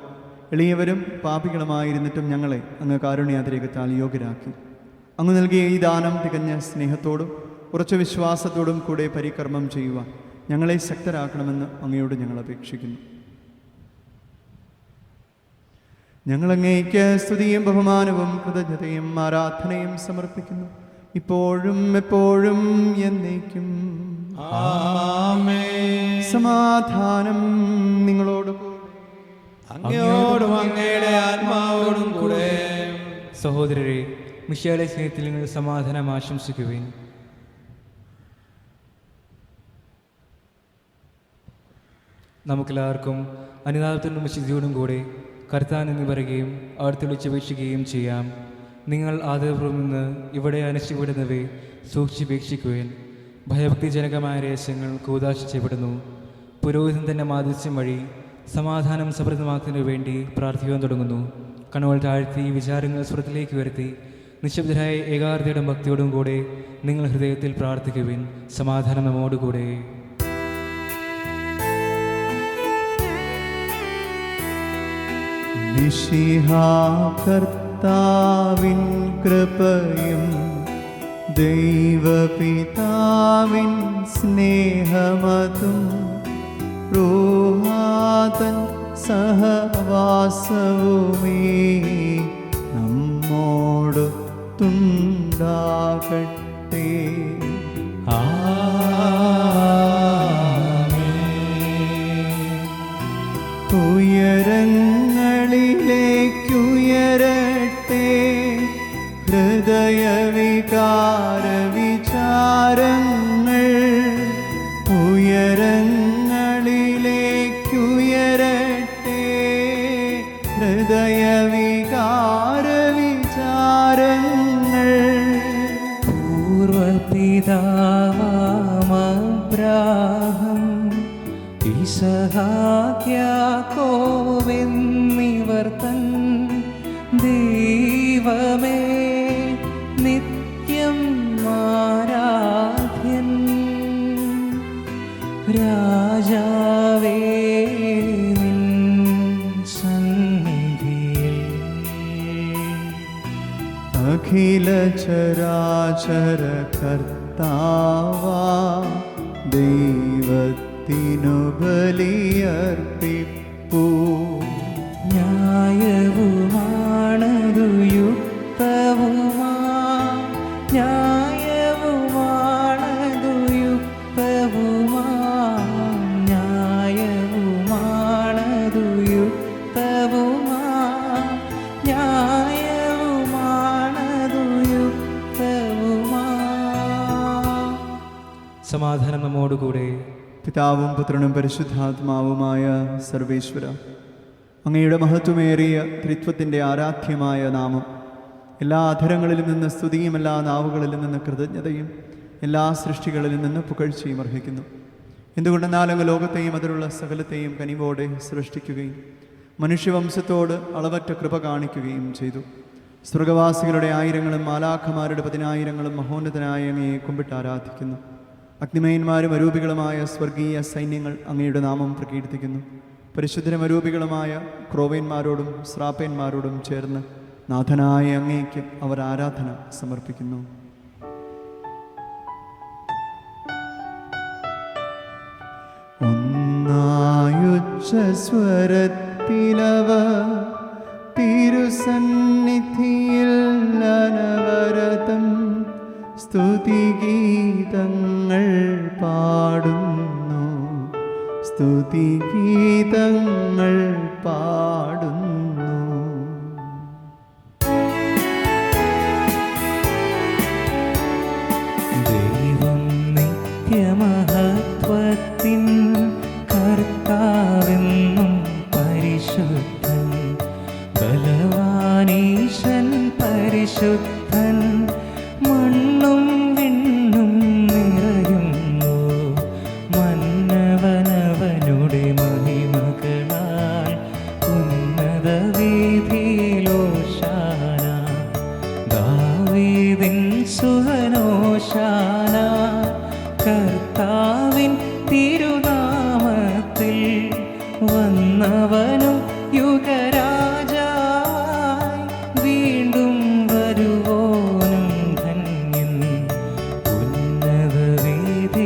എളിയവരും പാപികളുമായിരുന്നിട്ടും ഞങ്ങളെ അങ്ങ് കാരുണ്യാതിരേകത്താൽ യോഗ്യരാക്കി. അങ്ങ് നൽകിയ ഈ ദാനം തികഞ്ഞ സ്നേഹത്തോടും ഉറച്ച വിശ്വാസത്തോടും കൂടെ പരികർമ്മം ചെയ്യുവാൻ ഞങ്ങളെ ശക്തരാക്കണമെന്ന് അങ്ങയോട് ഞങ്ങൾ അപേക്ഷിക്കുന്നു. ഞങ്ങളങ്ങേക്ക് സ്തുതിയും ബഹുമാനവും കൃതജ്ഞതയും ആരാധനയും സമർപ്പിക്കുന്നു, ഇപ്പോഴും എപ്പോഴും എന്നേക്കും. ആമേൻ. സമാധാനം നിങ്ങളോടും അങ്ങയോടും അങ്ങയുടെ ആത്മാവോടും കൂടെ. സഹോദരരെ, മിശിഹായുടെ സ്നേഹത്തിൽ നിങ്ങൾ സമാധാനം ആശംസിക്കുവിൻ. നമുക്കെല്ലാവർക്കും അനുതാപത്തിനും വിശുദ്ധിയോടും കൂടെ കർത്താൻ എന്ന് പറയുകയും അവിടുത്തെ വിളിച്ചപേക്ഷിക്കുകയും ചെയ്യാം. നിങ്ങൾ ആദരപൂർവ്വം നിന്ന് ഇവിടെ അനുഷ്ഠിക്കപ്പെടുന്നവയെ സൂക്ഷിപ്പേക്ഷിക്കുവാൻ. ഭയഭക്തിജനകമായ രഹസ്യങ്ങൾ കൂദാശ ചെയ്യപ്പെടുന്നു. പുരോഹിതൻ തൻ്റെ മാധ്യസ്ഥ്യം വഴി സമാധാനം സമൃദ്ധമാക്കുന്നതിനു വേണ്ടി പ്രാർത്ഥിക്കാൻ തുടങ്ങുന്നു. കണ്ണുകൾ താഴ്ത്തി വിചാരങ്ങൾ സ്വരത്തിലേക്ക് ഉയർത്തി നിശബ്ദരായ ഏകാഗ്രതയോടും ഭക്തിയോടും കൂടെ നിങ്ങൾ ഹൃദയത്തിൽ പ്രാർത്ഥിക്കുവിൻ. സമാധാനം നമ്മോടുകൂടെ. മിശിഹാ കർത്താവിൻ കൃപയും ദൈവപിതാവിൻ സ്നേഹമതും റൂഹാതൻ സഹവാസവുമേ നമ്മോട് തുണ്ടാകട്ടെ. ഉയരങ്ങളിലേക്കുയരട്ടെ ഹൃദയവികാര വിചാരങ്ങൾ. ഉയരങ്ങളിലേക്കുയരട്ടെ ഹൃദയവികാര വിചാരങ്ങൾ. പൂർവപിതാവാമബ്രാഹം യിസ്ഹാക്യാക്കോബെന്നിവർ തൻ ദൈവമേ നിത്യം ആരാധ്യൻ. രാജാവേ നിൻ സന്നിധിയിൽ അഖില ചരാചര കർത്താവാ ദൈവത്തിനു ബലിയർപ്പിപ്പൂ. ന്യായവുമാണതു യുക്തവുമാ ന്യായവുമാണതു യുക്തവുമാ ന്യായവുമാണതു യുക്തവുമാ ന്യായവുമാണതു യുക്തവുമാ. സമാധാനം നമ്മോടുകൂടെ. പിതാവും പുത്രനും പരിശുദ്ധാത്മാവുമായ സർവേശ്വര, അങ്ങയുടെ മഹത്വമേറിയ ത്രിത്വത്തിൻ്റെ ആരാധ്യമായ നാമം എല്ലാ അധരങ്ങളിലും നിന്ന് സ്തുതിയും എല്ലാ നാവുകളിൽ നിന്ന് കൃതജ്ഞതയും എല്ലാ സൃഷ്ടികളിൽ നിന്ന് പുകഴ്ചയും അർഹിക്കുന്നു. എന്തുകൊണ്ടെന്നാൽ അങ്ങ് ലോകത്തെയും അതിലുള്ള സകലത്തെയും കനിവോടെ സൃഷ്ടിക്കുകയും മനുഷ്യവംശത്തോട് അളവറ്റ കൃപ കാണിക്കുകയും ചെയ്തു. സ്വർഗവാസികളുടെ ആയിരങ്ങളും മാലാഖമാരുടെ 10,000 മഹോന്നതനായ അങ്ങയെ കുമ്പിട്ട് ആരാധിക്കുന്നു. അഗ്നിമയന്മാരും അരൂപികളുമായ സ്വർഗീയ സൈന്യങ്ങൾ അങ്ങയുടെ നാമം പ്രകീർത്തിക്കുന്നു. പരിശുദ്ധരും അരൂപികളുമായ ക്രോവേന്മാരോടും ശ്രാപ്പേന്മാരോടും ചേർന്ന് നാഥനായ അങ്ങേക്ക് അവർ ആരാധന സമർപ്പിക്കുന്നു. ഒന്നായുച്ചസ്വരത്തിലവ തിരുസന്നിധിയിൽ അനവരതം സ്തുതിഗീതങ്ങൾ പാടുന്നു. സ്തുതിഗീതങ്ങൾ പാടുന്നു. ദൈവം നിത്യമഹത്വത്തിൻ കർത്താവെന്നും പരിശുദ്ധൻ. ബലവാനീശൻ പരിശുദ്ധൻ. മണ്ണും വിണ്ണും നിറയുന്നു മന്നവനവനുടെ മഹിമകളാൽ. ഉന്നത വീഥിയിലോശാന ദാവീദിൻ സുതനോശാന. കർത്താവിൻ തിരുനാമത്തിൽ വന്നവനും യുഗരാജാവായി വീണ്ടും വരുവോനും ധന്യൻ. ഉന്നത വീഥിയിലോശാന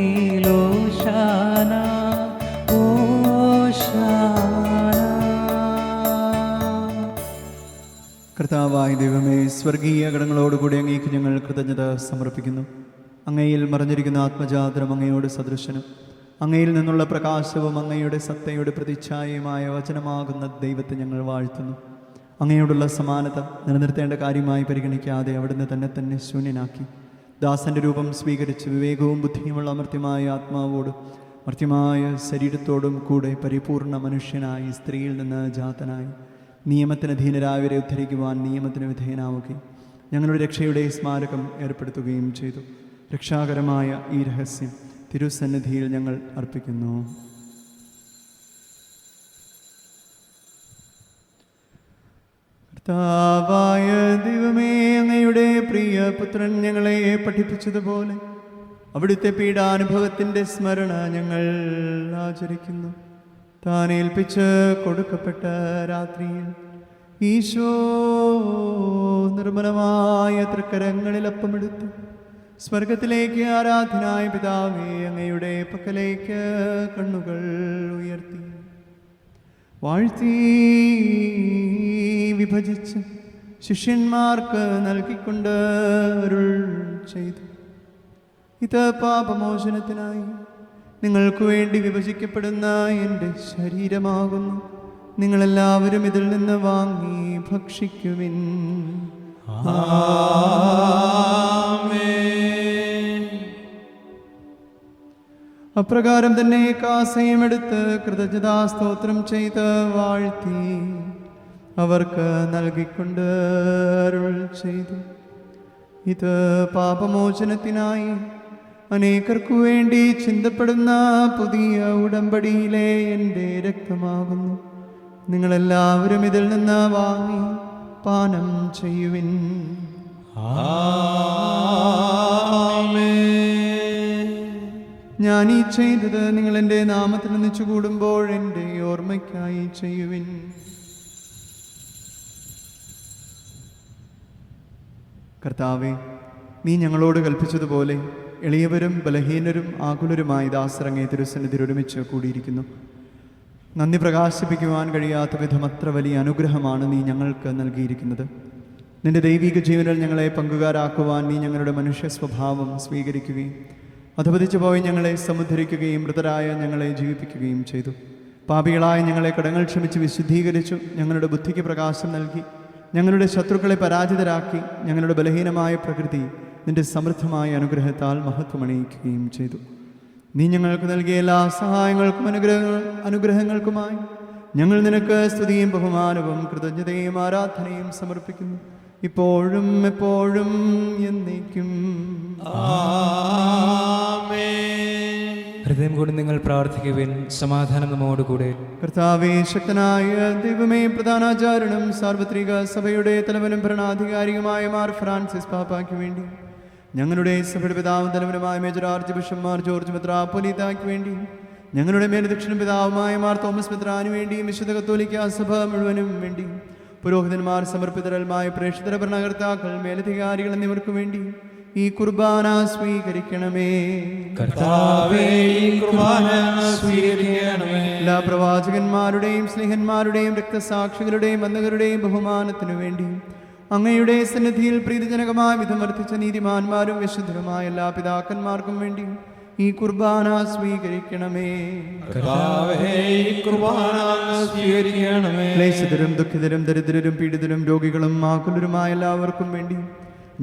ഓശാന. കർത്താവായ ദൈവമേ, സ്വർഗീയ ഗണങ്ങളോടുകൂടി അങ്ങേക്ക് ഞങ്ങൾ കൃതജ്ഞത സമർപ്പിക്കുന്നു. അങ്ങയിൽ മറഞ്ഞിരിക്കുന്ന ആത്മജാതരം അങ്ങയോട് സദൃശനും അങ്ങയിൽ നിന്നുള്ള പ്രകാശവും അങ്ങയുടെ സത്തയുടെ പ്രതിച്ഛായയുമായ വചനമാകുന്ന ദൈവത്തെ ഞങ്ങൾ വാഴ്ത്തുന്നു. അങ്ങയോടുള്ള സമാനത നിലനിർത്തേണ്ട കാര്യമായി പരിഗണിക്കാതെ അവിടുന്ന് തന്നെ ശൂന്യനാക്കി ദാസന്റെ രൂപം സ്വീകരിച്ച് വിവേകവും ബുദ്ധിയുമുള്ള അമർത്യമായ ആത്മാവോട് മർത്യമായ ശരീരത്തോടും കൂടെ പരിപൂർണ മനുഷ്യനായി സ്ത്രീയിൽ നിന്ന് ജാതനായി നിയമത്തിന് അധീനരായവരെ ഉദ്ധരിക്കുവാൻ നിയമത്തിന് വിധേയനാവുകയും ഞങ്ങളുടെ രക്ഷയുടെ സ്മാരകം ഏർപ്പെടുത്തുകയും ചെയ്തു. രക്ഷാകരമായ ഈ രഹസ്യം തിരുസന്നിധിയിൽ ഞങ്ങൾ അർപ്പിക്കുന്നു. കർത്താവായ ദൈവമേ, അങ്ങയുടെ പ്രിയ പുത്രൻ ഞങ്ങളെ പഠിപ്പിച്ചതുപോലെ അവിടുത്തെ പീഡാനുഭവത്തിൻ്റെ സ്മരണ ഞങ്ങൾ ആചരിക്കുന്നു. താൻ ഏൽപ്പിച്ച് കൊടുക്കപ്പെട്ട രാത്രിയിൽ ഈശോ നിർമ്മലമായ തൃക്കരങ്ങളിൽ അപ്പമെടുത്ത് സ്വർഗത്തിലേക്ക് ആരാധനായ പിതാവേ അങ്ങയുടെ പക്കലേക്ക് കണ്ണുകൾ ഉയർത്തി വാഴ്ത്തി വിഭജിച്ച് ശിഷ്യന്മാർക്ക് നൽകിക്കൊണ്ട് അരുൾ ചെയ്തു. ഇത് പാപമോചനത്തിനായി നിങ്ങൾക്ക് വേണ്ടി വിഭജിക്കപ്പെടുന്ന എൻ്റെ ശരീരമാകുന്നു. നിങ്ങളെല്ലാവരും ഇതിൽ നിന്ന് വാങ്ങി ഭക്ഷിക്കുവിൻ. അപ്രകാരം തന്നെ കാസയും എടുത്ത് കൃതജ്ഞതാസ്തോത്രം ചെയ്ത് വാഴ്ത്തി അവർക്ക് നൽകിക്കൊണ്ട് അരുൾ ചെയ്തു. ഇത് പാപമോചനത്തിനായി അനേകർക്കു വേണ്ടി ചിന്തപ്പെടുന്ന പുതിയ ഉടമ്പടിയിലെ എൻ്റെ രക്തമാകുന്നു. നിങ്ങളെല്ലാവരും ഇതിൽ നിന്ന് വാങ്ങി പാനം ചെയ്യുവിൻ. ഞാൻ ഈ ചെയ്തത് നിങ്ങൾ എൻ്റെ നാമത്തിൽ ഒന്നിച്ചു കൂടുമ്പോൾ എൻ്റെ ഓർമ്മയ്ക്കായി ചെയ്യുവിൻ. കർത്താവേ, നീ ഞങ്ങളോട് കൽപ്പിച്ചതുപോലെ എളിയവരും ബലഹീനരും ആകുലരുമായി ദാസരങ്ങേ തിരുസന്നിധിയിൽ ഒരുമിച്ച് കൂടിയിരിക്കുന്നു. നന്ദി പ്രകാശിപ്പിക്കുവാൻ കഴിയാത്ത വിധം അത്ര വലിയ അനുഗ്രഹമാണ് നീ ഞങ്ങൾക്ക് നൽകിയിരിക്കുന്നത്. നിന്റെ ദൈവിക ജീവനിൽ ഞങ്ങളെ പങ്കുകാരാക്കുവാൻ നീ ഞങ്ങളുടെ മനുഷ്യ സ്വഭാവം സ്വീകരിക്കുകയും അധപതിച്ചു പോയി ഞങ്ങളെ സമുദ്ധരിക്കുകയും മൃതരായ ഞങ്ങളെ ജീവിപ്പിക്കുകയും ചെയ്തു. പാപികളായ ഞങ്ങളെ കടങ്ങൾ ക്ഷമിച്ച് വിശുദ്ധീകരിച്ചു. ഞങ്ങളുടെ ബുദ്ധിക്ക് പ്രകാശം നൽകി ഞങ്ങളുടെ ശത്രുക്കളെ പരാജിതരാക്കി ഞങ്ങളുടെ ബലഹീനമായ പ്രകൃതി നിന്റെ സമൃദ്ധമായ അനുഗ്രഹത്താൽ മഹത്വമണിയിക്കുകയും ചെയ്തു. നീ ഞങ്ങൾക്ക് നൽകിയ എല്ലാ സഹായങ്ങൾക്കും അനുഗ്രഹങ്ങൾക്കുമായി ഞങ്ങൾ നിനക്ക് സ്തുതിയും ബഹുമാനവും കൃതജ്ഞതയും ആരാധനയും സമർപ്പിക്കുന്നു, ഇപ്പോഴും എപ്പോഴും എന്നേക്കും. ഹൃദയം കൊണ്ട് നിങ്ങൾ പ്രാർത്ഥിക്കുവിൻ. സമാധാനം നമ്മോടുകൂടെ. കർത്താവേ, ശക്തനായ ദൈവമേ, പ്രധാനാചാര്യനും സാർവത്രിക സഭയുടെ തലവനും ഭരണാധികാരിയുമായ മാർ ഫ്രാൻസിസ് പാപ്പായ്ക്ക് വേണ്ടി, ഞങ്ങളുടെ സഭയുടെ പിതാവും തലവനുമായ മേജർ ആർച്ച് ബിഷപ്പ്മാർ ജോർജ് മെത്രാപ്പൊലീത്തായ്ക്ക് വേണ്ടി, ഞങ്ങളുടെ മേലധ്യക്ഷന പിതാവുമായ മാർ തോമസ് മെത്രാന് വേണ്ടിയും വിശുദ്ധ കത്തോലിക്ക സഭ മുഴുവനും വേണ്ടി, പുരോഹിതന്മാർ, സമർപ്പിതരൽമായ പ്രേക്ഷിതര ഭരണകർത്താക്കൾ, മേലധികാരികൾ എന്നിവർക്കു വേണ്ടി ഈ കുർബാന സ്വീകരിക്കണമേ. കർത്താവേ, ഈ കുർബാന സ്വീകരിക്കണമേ. എല്ലാ പ്രവാചകന്മാരുടെയും സ്നേഹന്മാരുടെയും രക്തസാക്ഷികളുടെയും വന്ദകരുടെയും ബഹുമാനത്തിനു വേണ്ടി അങ്ങയുടെ സന്നിധിയിൽ പ്രീതിജനകമായ വിധം വർദ്ധിച്ച നീതിമാന്മാരും വിശുദ്ധരുമായ എല്ലാ പിതാക്കന്മാർക്കും വേണ്ടി ഈ കുർബാന സ്വീകരിക്കണമേ. കർത്താവേ, ഈ കുർബാന സ്വീകരിക്കണമേ. ക്ലേശിതരും ദുഃഖിതരും ദരിദ്രരും പീഡിതരും രോഗികളും ആകുലരുമായ എല്ലാവർക്കും വേണ്ടി,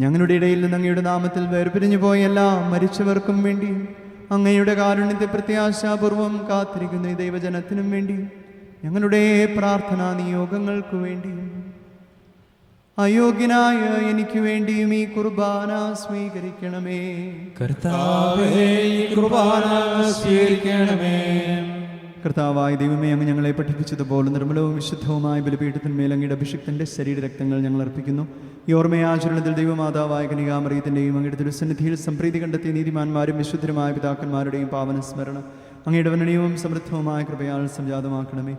ഞങ്ങളുടെ ഇടയിൽ നിന്ന് അങ്ങയുടെ നാമത്തിൽ വേർപിരിഞ്ഞു പോയ എല്ലാ മരിച്ചവർക്കും വേണ്ടി, അങ്ങയുടെ കാരുണ്യത്തെ പ്രത്യാശാപൂർവം കാത്തിരിക്കുന്ന ഈ ദൈവജനത്തിനും വേണ്ടി, ഞങ്ങളുടെ പ്രാർത്ഥനാ നിയോഗങ്ങൾക്കു വേണ്ടിയും അയോഗ്യനായ എനിക്ക് വേണ്ടിയും ഈ കുർബാന സ്വീകരിക്കണമേ. കർത്താവേ, ഈ കുർബാന സ്വീകരിക്കണമേ. കർത്താവായ ദൈവമേ, അങ്ങ് ഞങ്ങളെ പഠിപ്പിച്ചതുപോലെ നിർമ്മലവും വിശുദ്ധവുമായ ബലിപീഠത്തിന്മേൽ അങ്ങയുടെ അഭിഷിക്തന്റെ ശരീരരക്തങ്ങൾ ഞങ്ങൾ അർപ്പിക്കുന്നു. ഈ ഓർമ്മയാചരണത്തിൽ ദൈവമാതാവായ കനികാമറിയത്തിൻ്റെയും അങ്ങയുടെ തിരുസന്നിധിയിൽ സംപ്രീതി കണ്ടെത്തിയ നീതിമാന്മാരും വിശുദ്ധരുമായ പിതാക്കന്മാരുടെയും പാവന സ്മരണ അങ്ങയുടെ വനനീയവും സമൃദ്ധവുമായ കൃപയാൽ സംജാതമാക്കണമേ.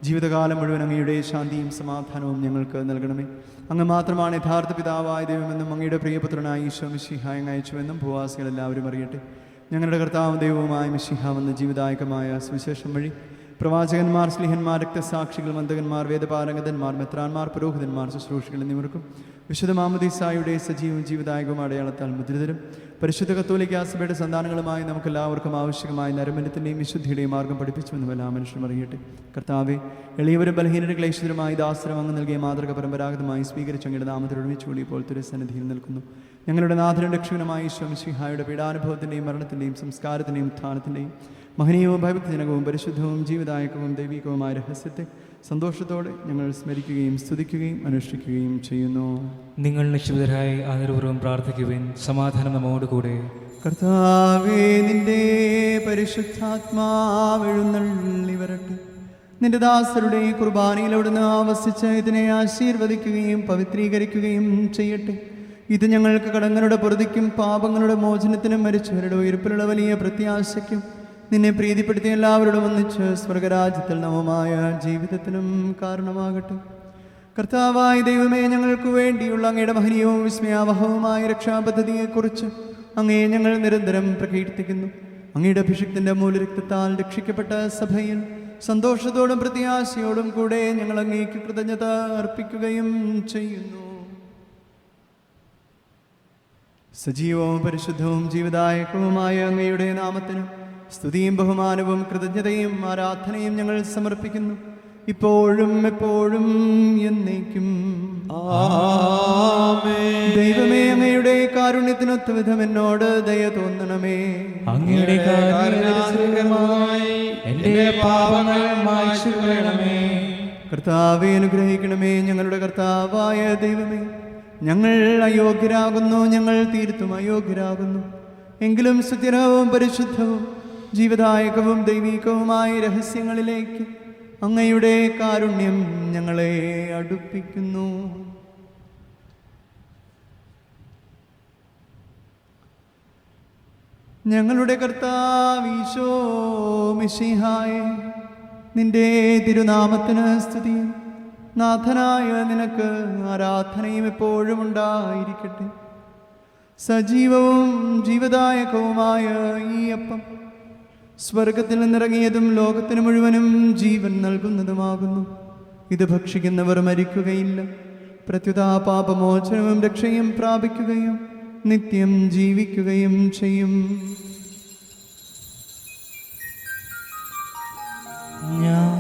ജീവിതകാലം മുഴുവൻ അങ്ങയുടെ ശാന്തിയും സമാധാനവും ഞങ്ങൾക്ക് നൽകണമേ. അങ്ങ് മാത്രമാണ് യഥാർത്ഥ പിതാവായ ദൈവമെന്നും അങ്ങയുടെ പ്രിയപുത്രനായ ഈശോ മിശിഹായെ അയച്ചുവെന്നും ഭൂവാസികൾ എല്ലാവരും അറിയട്ടെ. ഞങ്ങളുടെ കർത്താവും ദൈവവുമായ മിശിഹ വന്ന ജീവിതായകമായ സുവിശേഷം വഴി പ്രവാചകന്മാർ, സ്ലിഹന്മാർ, രക്തസാക്ഷികൾ, വന്ദകന്മാർ, വേദപാരംഗതന്മാർ, മെത്രാന്മാർ, പുരോഹിതന്മാർ, ശുശ്രൂഷികൾ എന്നിവർക്കും വിശുദ്ധ മാമോദീസായുടെ സജീവവും ജീവദായകവും അടയാളത്താൽ മുദ്രിതരും പരിശുദ്ധ കത്തോലിക്ക സഭയുടെ സന്താനങ്ങളുമായി നമുക്കെല്ലാവർക്കും ആവശ്യമായ നരമനത്തിൻ്റെയും വിശുദ്ധിയുടെയും മാർഗം പഠിപ്പിച്ചുവെന്നും എല്ലാ മനുഷ്യരും അറിയട്ടെ. കർത്താവെ, എളിയവരും ബലഹീനരും ക്ലേശിതരുമായി ദാസരം അങ്ങ് നൽകിയ മാതൃക പരമ്പരാഗതമായി സ്വീകരിച്ച് അങ്ങയുടെ നാമത്തിൽ ഒരുമിച്ചുകൂടി ഇപ്പോൾ തിരുസന്നിധിയിൽ നിൽക്കുന്നു. ഞങ്ങളുടെ നാഥനും രക്ഷകനുമായ ഈശോ മിശിഹായുടെ പീഡാനുഭവത്തിൻ്റെയും മരണത്തിൻ്റെയും സംസ്കാരത്തിൻ്റെയും ഉത്ഥാനത്തിൻ്റെയും മഹനീയവും ഭയഭക്തിജനകവും പരിശുദ്ധവും ജീവദായകവും ദൈവികവുമായ രഹസ്യത്തെ സന്തോഷത്തോടെ ഞങ്ങൾ സ്മരിക്കുകയും സ്തുതിക്കുകയും അനുഷ്ഠിക്കുകയും ചെയ്യുന്നു. നിങ്ങൾ നിശ്ചിതരായി ആദരപൂർവ്വം പ്രാർത്ഥിക്കുവിൻ. സമാധാനം നമ്മോടുകൂടെ. കർത്താവേ, നിന്റെ പരിശുദ്ധാത്മാവെഴുന്നള്ളി വരട്ടെ. നിന്റെ ദാസരുടെ കുർബാനയിൽ അവിടുന്ന് ആവസിച്ച് ഇതിനെ ആശീർവദിക്കുകയും പവിത്രീകരിക്കുകയും ചെയ്യട്ടെ. ഇത് ഞങ്ങൾക്ക് കടങ്ങളുടെ പൊറുതിക്കും പാപങ്ങളുടെ മോചനത്തിനും മരിച്ചവരുടെ ഉയർപ്പിലുള്ള വലിയ പ്രത്യാശയ്ക്കും നിന്നെ പ്രീതിപ്പെടുത്തിയ എല്ലാവരോടും ഒന്നിച്ച് സ്വർഗരാജ്യത്തിൽ നവമായ ജീവിതത്തിനും കാരണമാകട്ടെ. കർത്താവായ ദൈവമേ, ഞങ്ങൾക്ക് വേണ്ടിയുള്ള അങ്ങയുടെ മഹനീയവും വിസ്മയാവഹവുമായ രക്ഷാപദ്ധതിയെക്കുറിച്ച് അങ്ങയെ ഞങ്ങൾ നിരന്തരം പ്രകീർത്തിക്കുന്നു. അങ്ങയുടെ അഭിഷിക്തന്റെ മൂലരക്തത്താൽ രക്ഷിക്കപ്പെട്ട സഭയിൽ സന്തോഷത്തോടും പ്രത്യാശയോടും കൂടെ ഞങ്ങൾ അങ്ങേക്ക് കൃതജ്ഞത അർപ്പിക്കുകയും ചെയ്യുന്നു. സജീവവും പരിശുദ്ധവും ജീവദായകവുമായ അങ്ങയുടെ നാമത്തിന് സ്തുതിയും ബഹുമാനവും കൃതജ്ഞതയും ആരാധനയും ഞങ്ങൾ സമർപ്പിക്കുന്നു, ഇപ്പോഴും എപ്പോഴും എന്നേക്കും. ദൈവമേ, അങ്ങയുടെ കാരുണ്യത്തിനൊത്ത വിധം എന്നോട് ദയ തോന്നണമേ. അങ്ങയുടെ എന്റെ പാപങ്ങൾ മായ്ച്ചു കളയണമേ. കർത്താവെ, അനുഗ്രഹിക്കണമേ. ഞങ്ങളുടെ കർത്താവായ ദൈവമേ, ഞങ്ങൾ അയോഗ്യരാകുന്നു, ഞങ്ങൾ തീർത്തും അയോഗ്യരാകുന്നു. എങ്കിലും സുസ്ഥിരവും പരിശുദ്ധവും ജീവദായകവും ദൈവികവുമായ രഹസ്യങ്ങളിലേക്ക് അങ്ങയുടെ കാരുണ്യം ഞങ്ങളെ അടുപ്പിക്കുന്നു. ഞങ്ങളുടെ കർത്താവ് ഈശോ മിശിഹായേ, നിന്റെ തിരുനാമത്തിന് സ്തുതിയും നാഥനായ നിനക്ക് ആരാധനയും എപ്പോഴും ഉണ്ടായിരിക്കട്ടെ. സജീവവും ജീവദായകവുമായ ഈ അപ്പം സ്വർഗത്തിൽ നിന്നിറങ്ങിയതും ലോകത്തിന് മുഴുവനും ജീവൻ നൽകുന്നതുമാകുന്നു. ഇത് ഭക്ഷിക്കുന്നവർ മരിക്കുകയില്ല, പ്രത്യുത പാപമോചനവും രക്ഷയും പ്രാപിക്കുകയും നിത്യം ജീവിക്കുകയും ചെയ്യും. ഞാൻ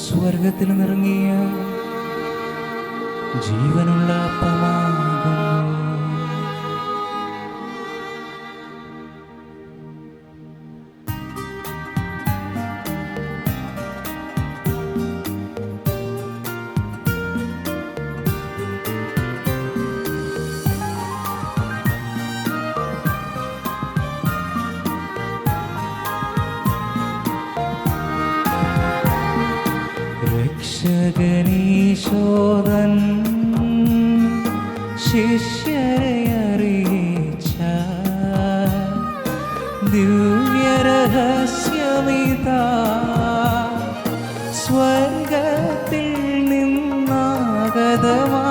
സ്വർഗത്തിൽ നിന്നിറങ്ങിയ ജീവനുള്ള അപ്പമാകുന്നു. രക്ഷകനീശോദൻ ശിഷ്യരെ അറിയിച്ച ദിവ്യരഹസ്യമിതാ, സ്വർഗത്തിൽ നിന്നാഗതമാ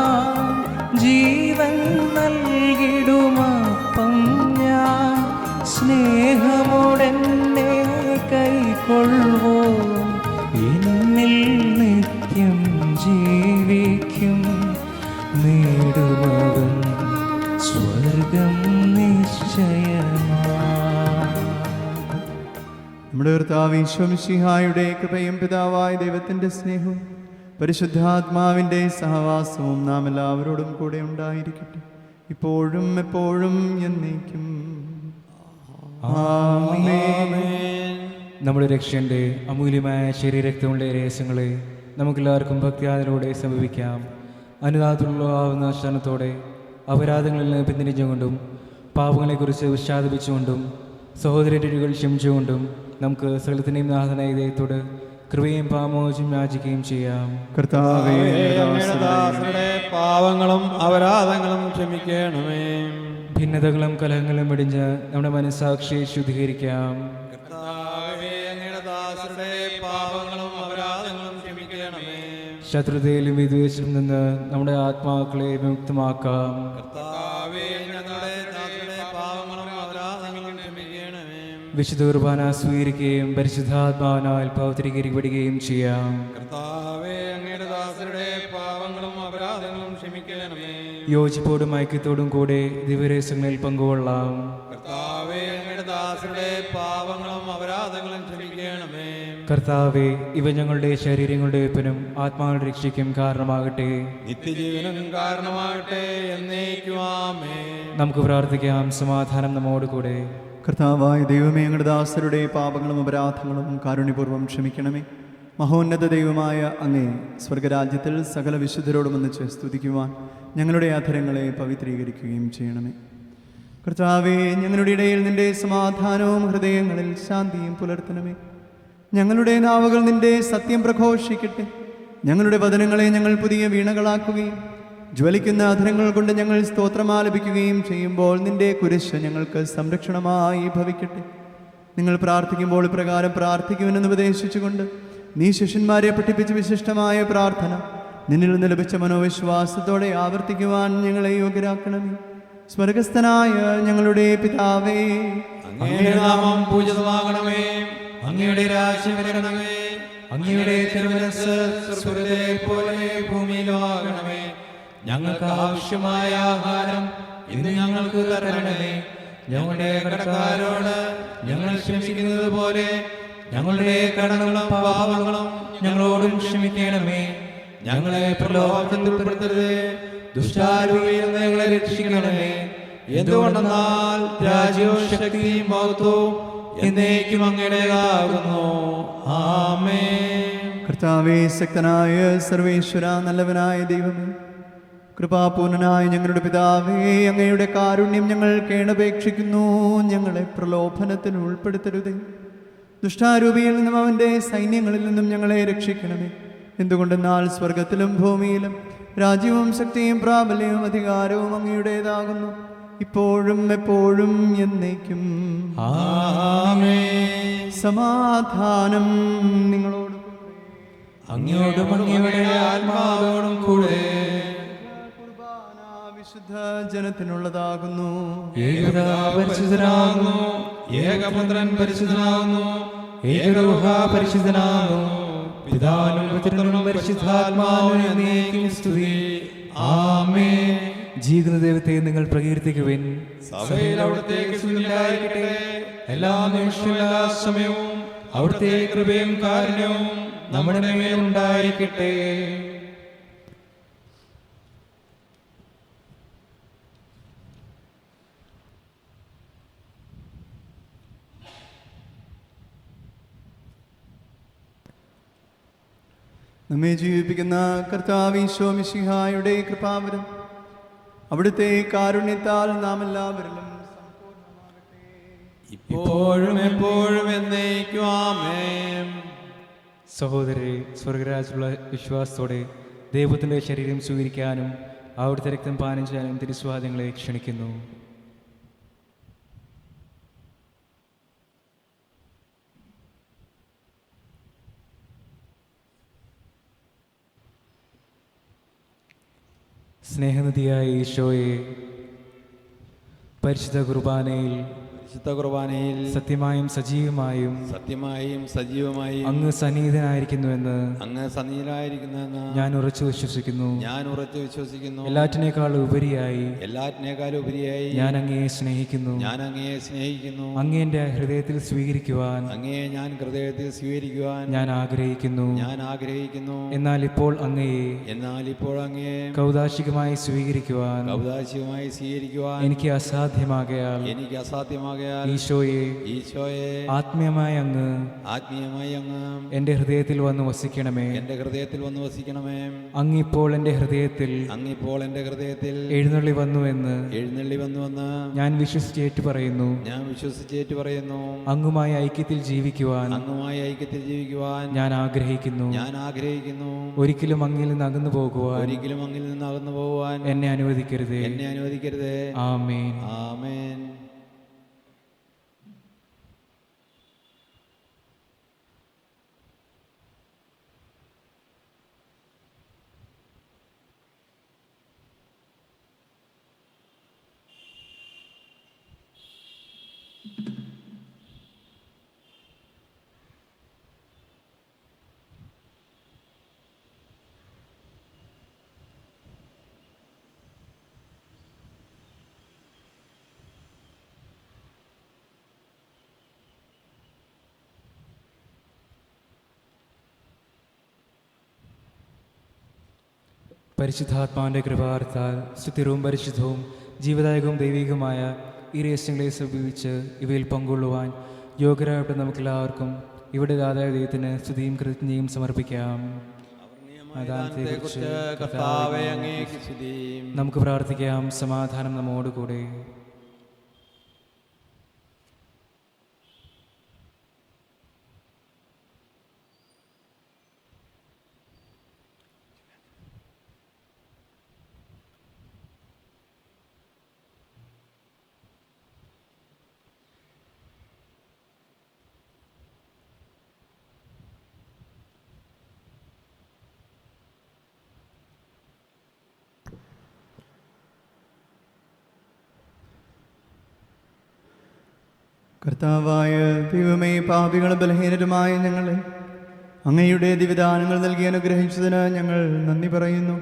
ജീവൻ നൽകിടുമപ്പം ഞാൻ സ്നേഹമോടെന്നെ കൈക്കൊള്ളുവോ, എന്നിൽ നിത്യം ജീവിക്കും, നേടുമവൻ സ്വർഗം നിശ്ചയമാ. നമ്മുടെ കർത്താവ് ഈശോ മിശിഹായുടെ കൃപയും പിതാവായ ദൈവത്തിൻ്റെ സ്നേഹവും പരിശുദ്ധാത്മാവിൻ്റെ സഹവാസവും നാം എല്ലാവരോടും കൂടെ ഉണ്ടായിരിക്കട്ടെ, ഇപ്പോഴും എപ്പോഴും എന്നേക്കും. ആമേൻ. നമ്മുടെ രക്ഷൻ്റെ അമൂല്യമായ ശരീരരക്തങ്ങളുടെ രഹസ്യങ്ങളെ നമുക്കെല്ലാവർക്കും ഭക്തിയാദരോടെ സമീപിക്കാം. അനുതാപത്തിലുള്ളാവുന്ന ക്ഷണത്തോടെ അപരാധങ്ങളിൽ നിന്ന് പിന്തിരിഞ്ഞുകൊണ്ടും പാപങ്ങളെക്കുറിച്ച് വിഷാദിപ്പിച്ചുകൊണ്ടും സഹോദരരുകൾ ക്ഷമിച്ചുകൊണ്ടും നമുക്ക് സകലത്തിൻ്റെയും നാഥനായ ദൈവത്തോട് കൃപയും പാപമോചനം യാചിക്കുകയും ചെയ്യാം. കർത്താവേ, ദാസരുടെ പാവങ്ങളും അപരാധങ്ങളും ക്ഷമിക്കണമേ. ഭിന്നതകളും കലഹങ്ങളും വെടിഞ്ഞ് നമ്മുടെ മനസ്സാക്ഷിയെ ശുദ്ധീകരിക്കാം. പാപങ്ങളും അപരാധങ്ങളും ക്ഷമിക്കണമേ. ശത്രുതയിലും വിദ്വേഷത്തിൽ നിന്ന് നമ്മുടെ ആത്മാക്കളെ വിമുക്തമാക്കാം. കർത്താവേ, ഞങ്ങളുടെ പാപങ്ങളും അപരാധങ്ങളും ക്ഷമിക്കണമേ. വിശുദ്ധ കുർബാന സ്വീകരിക്കുകയും പരിശുദ്ധാത്മാവിനാൽ പൗത്രീകരിക്കപ്പെടുകയും ചെയ്യാം. കർത്താവേ, അങ്ങയുടെ ദാസരുടെ പാപങ്ങളും അപരാധങ്ങളും ക്ഷമിക്കണമേ. യോജിപ്പോടും ഐക്യത്തോടും കൂടെ ദിവരഹസ്യങ്ങളിൽ പങ്കുകൊള്ളാം. കർത്താവേ, അങ്ങയുടെ ദാസരുടെ പാപങ്ങളും അപരാധങ്ങളും ക്ഷമിക്കണമേ. കർത്താവെ, ഇവ ഞങ്ങളുടെ ശരീരങ്ങളുടെ വെപ്പിനും ആത്മാക്കളുടെ രക്ഷയ്ക്കും കാരണമാകട്ടെ. നിത്യജീവനും കാരണമാകട്ടെ. എന്നേക്കും ആമേൻ. നമുക്ക് പ്രാർത്ഥിക്കാം. സമാധാനം നമ്മോട് കൂടെ. കർത്താവായ ദൈവമേ, ഞങ്ങളുടെ ദാസരുടെ പാപങ്ങളും അപരാധങ്ങളും കാരുണ്യപൂർവ്വം ക്ഷമിക്കണമേ. മഹോന്നത ദൈവമായ അങ്ങേ സ്വർഗരാജ്യത്തിൽ സകല വിശുദ്ധരോടും ഒന്നിച്ച് സ്തുതിക്കുവാൻ ഞങ്ങളുടെ അധരങ്ങളെ പവിത്രീകരിക്കുകയും ചെയ്യണമേ. കർത്താവേ, ഞങ്ങളുടെ ഇടയിൽ നിന്റെ സമാധാനവും ഹൃദയങ്ങളിൽ ശാന്തിയും പുലർത്തണമേ. ഞങ്ങളുടെ നാവുകൾ നിന്റെ സത്യം പ്രഘോഷിക്കട്ടെ. ഞങ്ങളുടെ വചനങ്ങളെ ഞങ്ങൾ പുതിയ വീണകളാക്കുകയും ജ്വലിക്കുന്ന അധരങ്ങൾ കൊണ്ട് ഞങ്ങൾ സ്തോത്രമാലപിക്കുകയും ചെയ്യുമ്പോൾ നിന്റെ കുരിശ് ഞങ്ങൾക്ക് സംരക്ഷണമായി ഭവിക്കട്ടെ. നിങ്ങൾ പ്രാർത്ഥിക്കുമ്പോൾ പ്രകാരം പ്രാർത്ഥിക്കുമെന്ന് ഉപദേശിച്ചുകൊണ്ട് നീ ശിഷ്യന്മാരെ പഠിപ്പിച്ച വിശിഷ്ടമായ പ്രാർത്ഥന നിന്നിൽ നിന്ന് ലഭിച്ച മനോവിശ്വാസത്തോടെ ആവർത്തിക്കുവാൻ ഞങ്ങളെ യോഗ്യരാക്കണമേ. സ്വർഗസ്ഥനായ ഞങ്ങളുടെ പിതാവേ, അങ്ങയുടെ നാമം പൂജിതമാകണമേ. അങ്ങയുടെ രാജ്യം വരണമേ. അങ്ങയുടെ തിരുമനസ്സ് സ്വർഗ്ഗത്തിലെ പോലെ ഭൂമിയിലും ആകണമേ. ഞങ്ങൾക്ക് ആവശ്യമായ ആഹാരം ഇന്ന് ഞങ്ങൾക്ക് തരണമേ. ഞങ്ങളുടെ കടക്കാരോട് ഞങ്ങൾ ക്ഷമിക്കുന്നത് പോലെ ഞങ്ങളുടെ കടങ്ങളും പാപങ്ങളും ഞങ്ങളോടും ക്ഷമിക്കണമേ. ഞങ്ങളെ പ്രലോഭനത്തിൽ ഉൾപ്പെടുത്തരുതേ. ദുഷ്ടാരൂപിയിൽ നിന്ന് ഞങ്ങളെ രക്ഷിക്കണമേ. എന്തുകൊണ്ടെന്നാൽ രാജ്യവും ശക്തിയും മഹത്വവും എന്നേക്കും അങ്ങയുടേതാകുന്നു. ആമേൻ. കർത്താവേ, ശക്തനായ സർവേശ്വര, നല്ലവനായ ദൈവമേ, കൃപാപൂർണനായ ഞങ്ങളുടെ പിതാവേ, അങ്ങയുടെ കാരുണ്യം ഞങ്ങൾ കേണപേക്ഷിക്കുന്നു. ഞങ്ങളെ പ്രലോഭനത്തിന് ഉൾപ്പെടുത്തരുതേ. ദുഷ്ടാരൂപിയിൽ നിന്നും അവൻ്റെ സൈന്യങ്ങളിൽ നിന്നും ഞങ്ങളെ രക്ഷിക്കണമേ. എന്തുകൊണ്ടെന്നാൽ സ്വർഗത്തിലും ഭൂമിയിലും രാജ്യവും ശക്തിയും പ്രാബല്യവും അധികാരവും അങ്ങയുടേതാകുന്നു, ഇപ്പോഴും എപ്പോഴും എന്നേക്കും. ആമേൻ. സമാധാനം നിങ്ങളോട് അങ്ങയോടും അങ്ങയുടെ ആത്മാവോടും കൂടെ. കുർബാന വിശുദ്ധ ജനത്തിനുള്ളതാകുന്നു. ഏകപിതാവ് പരിശുദ്ധനാകുന്നു. ഏകപുത്രൻ പരിശുദ്ധനാകുന്നു. ഏകരൂഹ പരിശുദ്ധനാകുന്നു. പിതാവിനും പുത്രനും പരിശുദ്ധാത്മാവിനും എന്നേക്കും സ്തുതി. ആമേൻ. ജീവിക്കുന്ന ദൈവത്തെ നിങ്ങൾ പ്രകീർത്തിക്കുവിൻ. സഭയിൽ അവിടുത്തേക്ക് സ്തുതിയായിരിക്കട്ടെ. എല്ലാ നിമിഷവും എല്ലാ സമയവും അവിടുത്തെ കൃപയും കാരുണ്യവും നമ്മുടെ മേൽ ഉണ്ടായിരിക്കട്ടെ. നമ്മെ ജീവിപ്പിക്കുന്ന കർത്താവ് ഈശോ മിശിഹായുടെ കൃപാവരം അവിടുത്തെ കാരുണ്യത്താൽ നാം എല്ലാവരിലും ഇപ്പോഴും എപ്പോഴും എന്നേക്കും ആമേൻ. സഹോദരരെ, സ്വർഗരാജ്യമുള്ള വിശ്വാസത്തോടെ ദൈവത്തിൻ്റെ ശരീരം സ്വീകരിക്കാനും അവിടുത്തെ രക്തം പാനം ചെയ്യാനും തിരുസ്വാദങ്ങളെ ക്ഷണിക്കുന്നു. സ്നേഹനിധിയായ ഈശോയെ, പരിശുദ്ധ കുർബാനയിൽ വിശുദ്ധ കുർബാനയിൽ സത്യമായും സജീവമായും സത്യമായും സജീവമായും അങ്ങ് സന്നിഹിതനായിരിക്കുന്നുവെന്ന് അങ്ങ് സന്നിഹിതനായിരിക്കുന്നുവെന്ന് ഞാൻ ഉറച്ചു വിശ്വസിക്കുന്നു. ഞാൻ ഉറച്ചു വിശ്വസിക്കുന്നു. എല്ലാറ്റിനേക്കാളും ഉപരിയായി എല്ലാറ്റിനേക്കാളും ഉപരിയായി ഞാൻ അങ്ങയെ സ്നേഹിക്കുന്നു. ഞാൻ അങ്ങയെ സ്നേഹിക്കുന്നു. അങ്ങേ എൻ്റെ ഹൃദയത്തിൽ സ്വീകരിക്കുവാൻ അങ്ങയെ ഞാൻ ഹൃദയത്തിൽ സ്വീകരിക്കുവാൻ ഞാൻ ആഗ്രഹിക്കുന്നു. ഞാൻ ആഗ്രഹിക്കുന്നു. എന്നാൽ ഇപ്പോൾ അങ്ങയെ എന്നാൽ ഇപ്പോൾ അങ്ങയെ കൗദാശികമായി സ്വീകരിക്കുവാൻ ഔദാശികമായി സ്വീകരിക്കുവാൻ എനിക്ക് അസാധ്യമാകയാൽ എനിക്ക് അസാധ്യമാകയാൽ ഈശോയെ, ഈശോയെ, ആത്മീയമായി അങ്ങ് ആത്മീയമായി അങ്ങ് എൻ്റെ ഹൃദയത്തിൽ വന്ന് വസിക്കണമേ. എന്റെ ഹൃദയത്തിൽ വന്ന് വസിക്കണമേ. അങ്ങിപ്പോൾ എൻ്റെ ഹൃദയത്തിൽ അങ്ങിപ്പോൾ എന്റെ ഹൃദയത്തിൽ എഴുന്നള്ളി വന്നുവെന്ന് എഴുന്നള്ളി വന്നുവെന്ന് ഞാൻ വിശ്വസിച്ചേറ്റു പറയുന്നു. ഞാൻ വിശ്വസിച്ചേറ്റു പറയുന്നു. അങ്ങുമായി ഐക്യത്തിൽ ജീവിക്കുവാൻ അങ്ങുമായി ഐക്യത്തിൽ ജീവിക്കുവാൻ ഞാൻ ആഗ്രഹിക്കുന്നു. ഞാൻ ആഗ്രഹിക്കുന്നു. ഒരിക്കലും അങ്ങിൽ നിന്ന് അകന്നു പോകുവാൻ ഒരിക്കലും അങ്ങിൽ നിന്ന് അകന്നു പോകുവാൻ എന്നെ അനുവദിക്കരുതേ. എന്നെ അനുവദിക്കരുതേ. ആമേൻ. ആമേൻ. പരിശുദ്ധാത്മാവിൻ്റെ കൃപാർത്താൽ സുസ്ഥിരവും പരിശുദ്ധവും ജീവദായകവും ദൈവികവുമായ ഈ രഹസ്യങ്ങളെ സമീപിച്ച് ഇവയിൽ പങ്കുകൊള്ളുവാൻ യോഗ്യരായിട്ട് നമുക്കെല്ലാവർക്കും ഇവിടെ ദാതായ ദൈവത്തിന് സ്തുതിയും കൃതജ്ഞയും സമർപ്പിക്കാം. ത്തെക്കുറിച്ച് കർത്താവേ അങ്ങേക്ക് സ്തുതി. നമുക്ക് പ്രാർത്ഥിക്കാം. സമാധാനം നമ്മോടുകൂടെ. കർത്താവായ ദൈവമേ, പാപികളും ബലഹീനരുമായ ഞങ്ങളെ അങ്ങയുടെ ദിവ്യദാനങ്ങൾ നൽകി അനുഗ്രഹിച്ചതിന് ഞങ്ങൾ നന്ദി പറയുന്നു.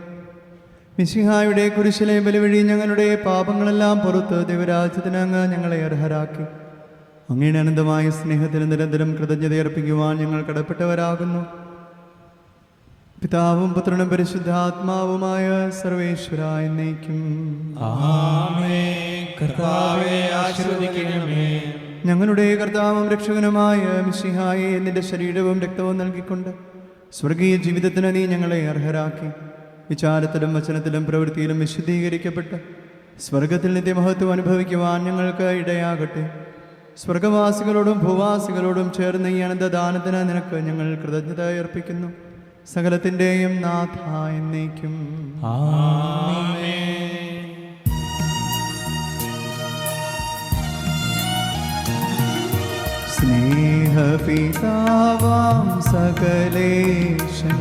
മിശിഹായുടെ കുരിശിലെ ബലിവഴി ഞങ്ങളുടെ പാപങ്ങളെല്ലാം പുറത്ത് ദൈവരാജ്യത്തിന് അങ്ങ് ഞങ്ങളെ അർഹരാക്കി. അങ്ങയുടെ അനന്തമായ സ്നേഹത്തിന് നിരന്തരം കൃതജ്ഞത അർപ്പിക്കുവാൻ ഞങ്ങൾ കടപ്പെട്ടവരാകുന്നു. പിതാവും പുത്രനും പരിശുദ്ധാത്മാവുമായ സർവേശ്വര എന്നേക്കും ആമേൻ. കർത്താവേ ആശീർവദിക്കണമേ. ഞങ്ങളുടെ കർത്താവും രക്ഷകനുമായ മിശിഹായെ നിന്റെ ശരീരവും രക്തവും നൽകിക്കൊണ്ട് സ്വർഗീയ ജീവിതത്തിന് നീ ഞങ്ങളെ അർഹരാക്കി. വിചാരത്തിലും വചനത്തിലും പ്രവൃത്തിയിലും വിശുദ്ധീകരിക്കപ്പെട്ട് സ്വർഗത്തിൽ നിത്യമഹത്വം അനുഭവിക്കുവാൻ ഞങ്ങൾക്ക് ഇടയാകട്ടെ. സ്വർഗവാസികളോടും ഭൂവാസികളോടും ചേർന്ന് ഈ അനന്തദാനത്തിന് നിനക്ക് ഞങ്ങൾ കൃതജ്ഞത അർപ്പിക്കുന്നു. സകലത്തിൻ്റെയും നാഥ എന്നേക്കും ആമേൻ. സ്നേഹപിതാവാം സകലേശൻ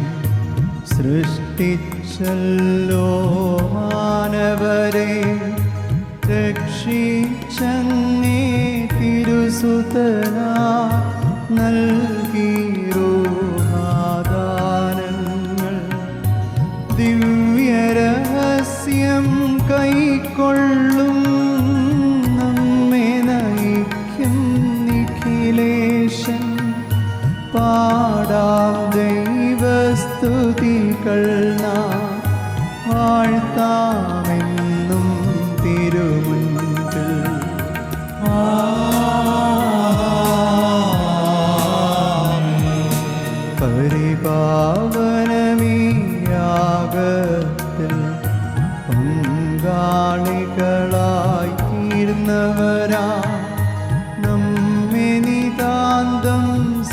സൃഷ്ടിച്ചല്ലോ മാനവരെ, രക്ഷിച്ചങ്ങേ തിരുസുതനാ നൽകി രൂഹാദാനങ്ങൾ. ദിവ്യരഹസ്യം കൈക്കൊള്ളും നമ്മെ നയിക്കും നിഖിലേശൻ. പാടാം ദൈവസ്തുതികൾ നാം വാഴ്ത്താമെന്നും തിരുമുൻപിൽ. പരിപാവനമീ യാഗത്തിൽ പങ്കാളികളായി തീർന്നവരാ നമ്മെ നിതാന്തം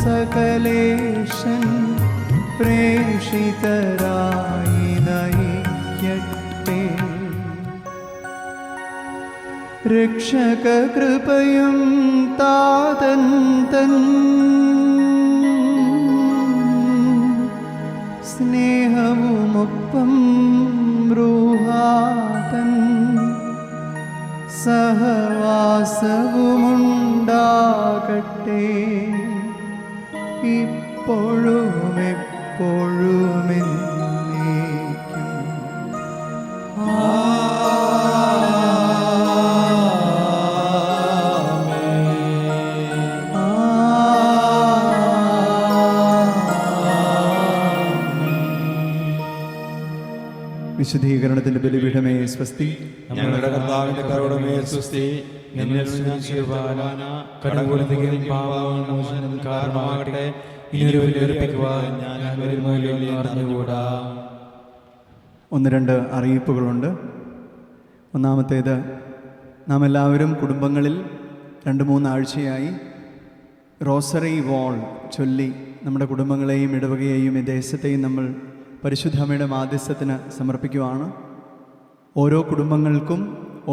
സകലേശൻ പ്രേഷിതരായി നയിക്കട്ടെ. രക്ഷക കൃപയും താതൻ തൻ സ്നേഹവുമൊപ്പം റൂഹാതൻ സഹവാസവുമുണ്ടാകട്ടെ ഇപ്പോഴും എപ്പോഴും എന്നേക്കും. വിശുദ്ധീകരണത്തിന്റെ ബലിപീഠമേ സ്വസ്തി. ഞങ്ങളുടെ കർത്താവിന്റെ കരുണമേ സ്വസ്തി. നിന്നിൽ ഞാൻ ശിർവാന കടകൂലതയും പാപമോചനം കാരണമാകട്ടെ. ഇനിയൊരു ബലിയർപ്പിക്കുവാൻ ഞാൻ വരുമോ എന്ന് അറിഞ്ഞുകൂടാ. ഒന്ന് രണ്ട് അറിയിപ്പുകളുണ്ട്. ഒന്നാമത്തേത്, നാം എല്ലാവരും കുടുംബങ്ങളിൽ 2-3 ആഴ്ചയായി റോസറി വാൾ ചൊല്ലി നമ്മുടെ കുടുംബങ്ങളെയും ഇടവകയെയും ഈ ദേശത്തെയും നമ്മൾ പരിശുദ്ധമ്മയുടെ മാധ്യസ്ഥത്തിന് സമർപ്പിക്കുവാണ്. ഓരോ കുടുംബങ്ങൾക്കും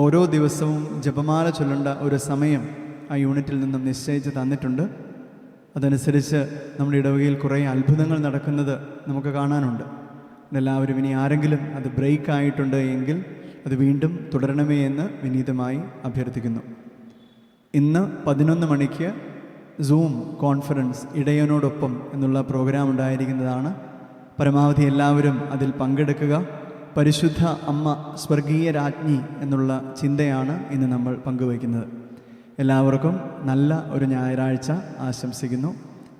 ഓരോ ദിവസവും ജപമാല ചൊല്ലേണ്ട ഒരു സമയം ആ യൂണിറ്റിൽ നിന്നും നിശ്ചയിച്ച് തന്നിട്ടുണ്ട്. അതനുസരിച്ച് നമ്മുടെ ഇടവകയിൽ കുറേ അത്ഭുതങ്ങൾ നടക്കുന്നത് നമുക്ക് കാണാനുണ്ട്. എല്ലാവരും ഇനി ആരെങ്കിലും അത് ബ്രേക്ക് ആയിട്ടുണ്ട് എങ്കിൽ അത് വീണ്ടും തുടരണമേ എന്ന് വിനീതമായി അഭ്യർത്ഥിക്കുന്നു. ഇന്ന് 11 മണിക്ക് സൂം കോൺഫറൻസ് ഇടയനോടൊപ്പം എന്നുള്ള പ്രോഗ്രാം ഉണ്ടായിരിക്കുന്നതാണ്. പരമാവധി എല്ലാവരും അതിൽ പങ്കെടുക്കുക. പരിശുദ്ധ അമ്മ സ്വർഗീയ രാജ്ഞി എന്നുള്ള ചിന്തയാണ് ഇന്ന് നമ്മൾ പങ്കുവയ്ക്കുന്നത്. എല്ലാവർക്കും നല്ല ഒരു ഞായറാഴ്ച ആശംസിക്കുന്നു.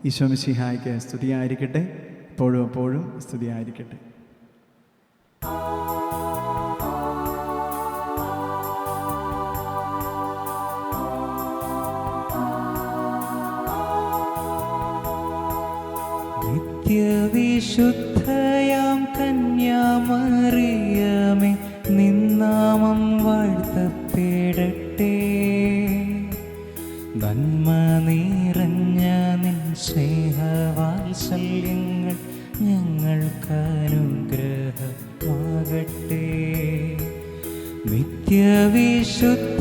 ഈശോ മിശിഹായ്ക്ക് സ്തുതിയായിരിക്കട്ടെ. എപ്പോഴും എപ്പോഴും സ്തുതിയായിരിക്കട്ടെ. നിത്യവിശുദ്ധയാം കന്യാമറിയമേ നിന്നാമം വാഴ്ത്തപ്പെടട്ടെ. നന്മ നിറഞ്ഞ നിൻ സ്നേഹവാത്സല്യങ്ങൾ ഞങ്ങൾക്കനുഗ്രഹമാകട്ടെ. നിത്യവിശുദ്ധ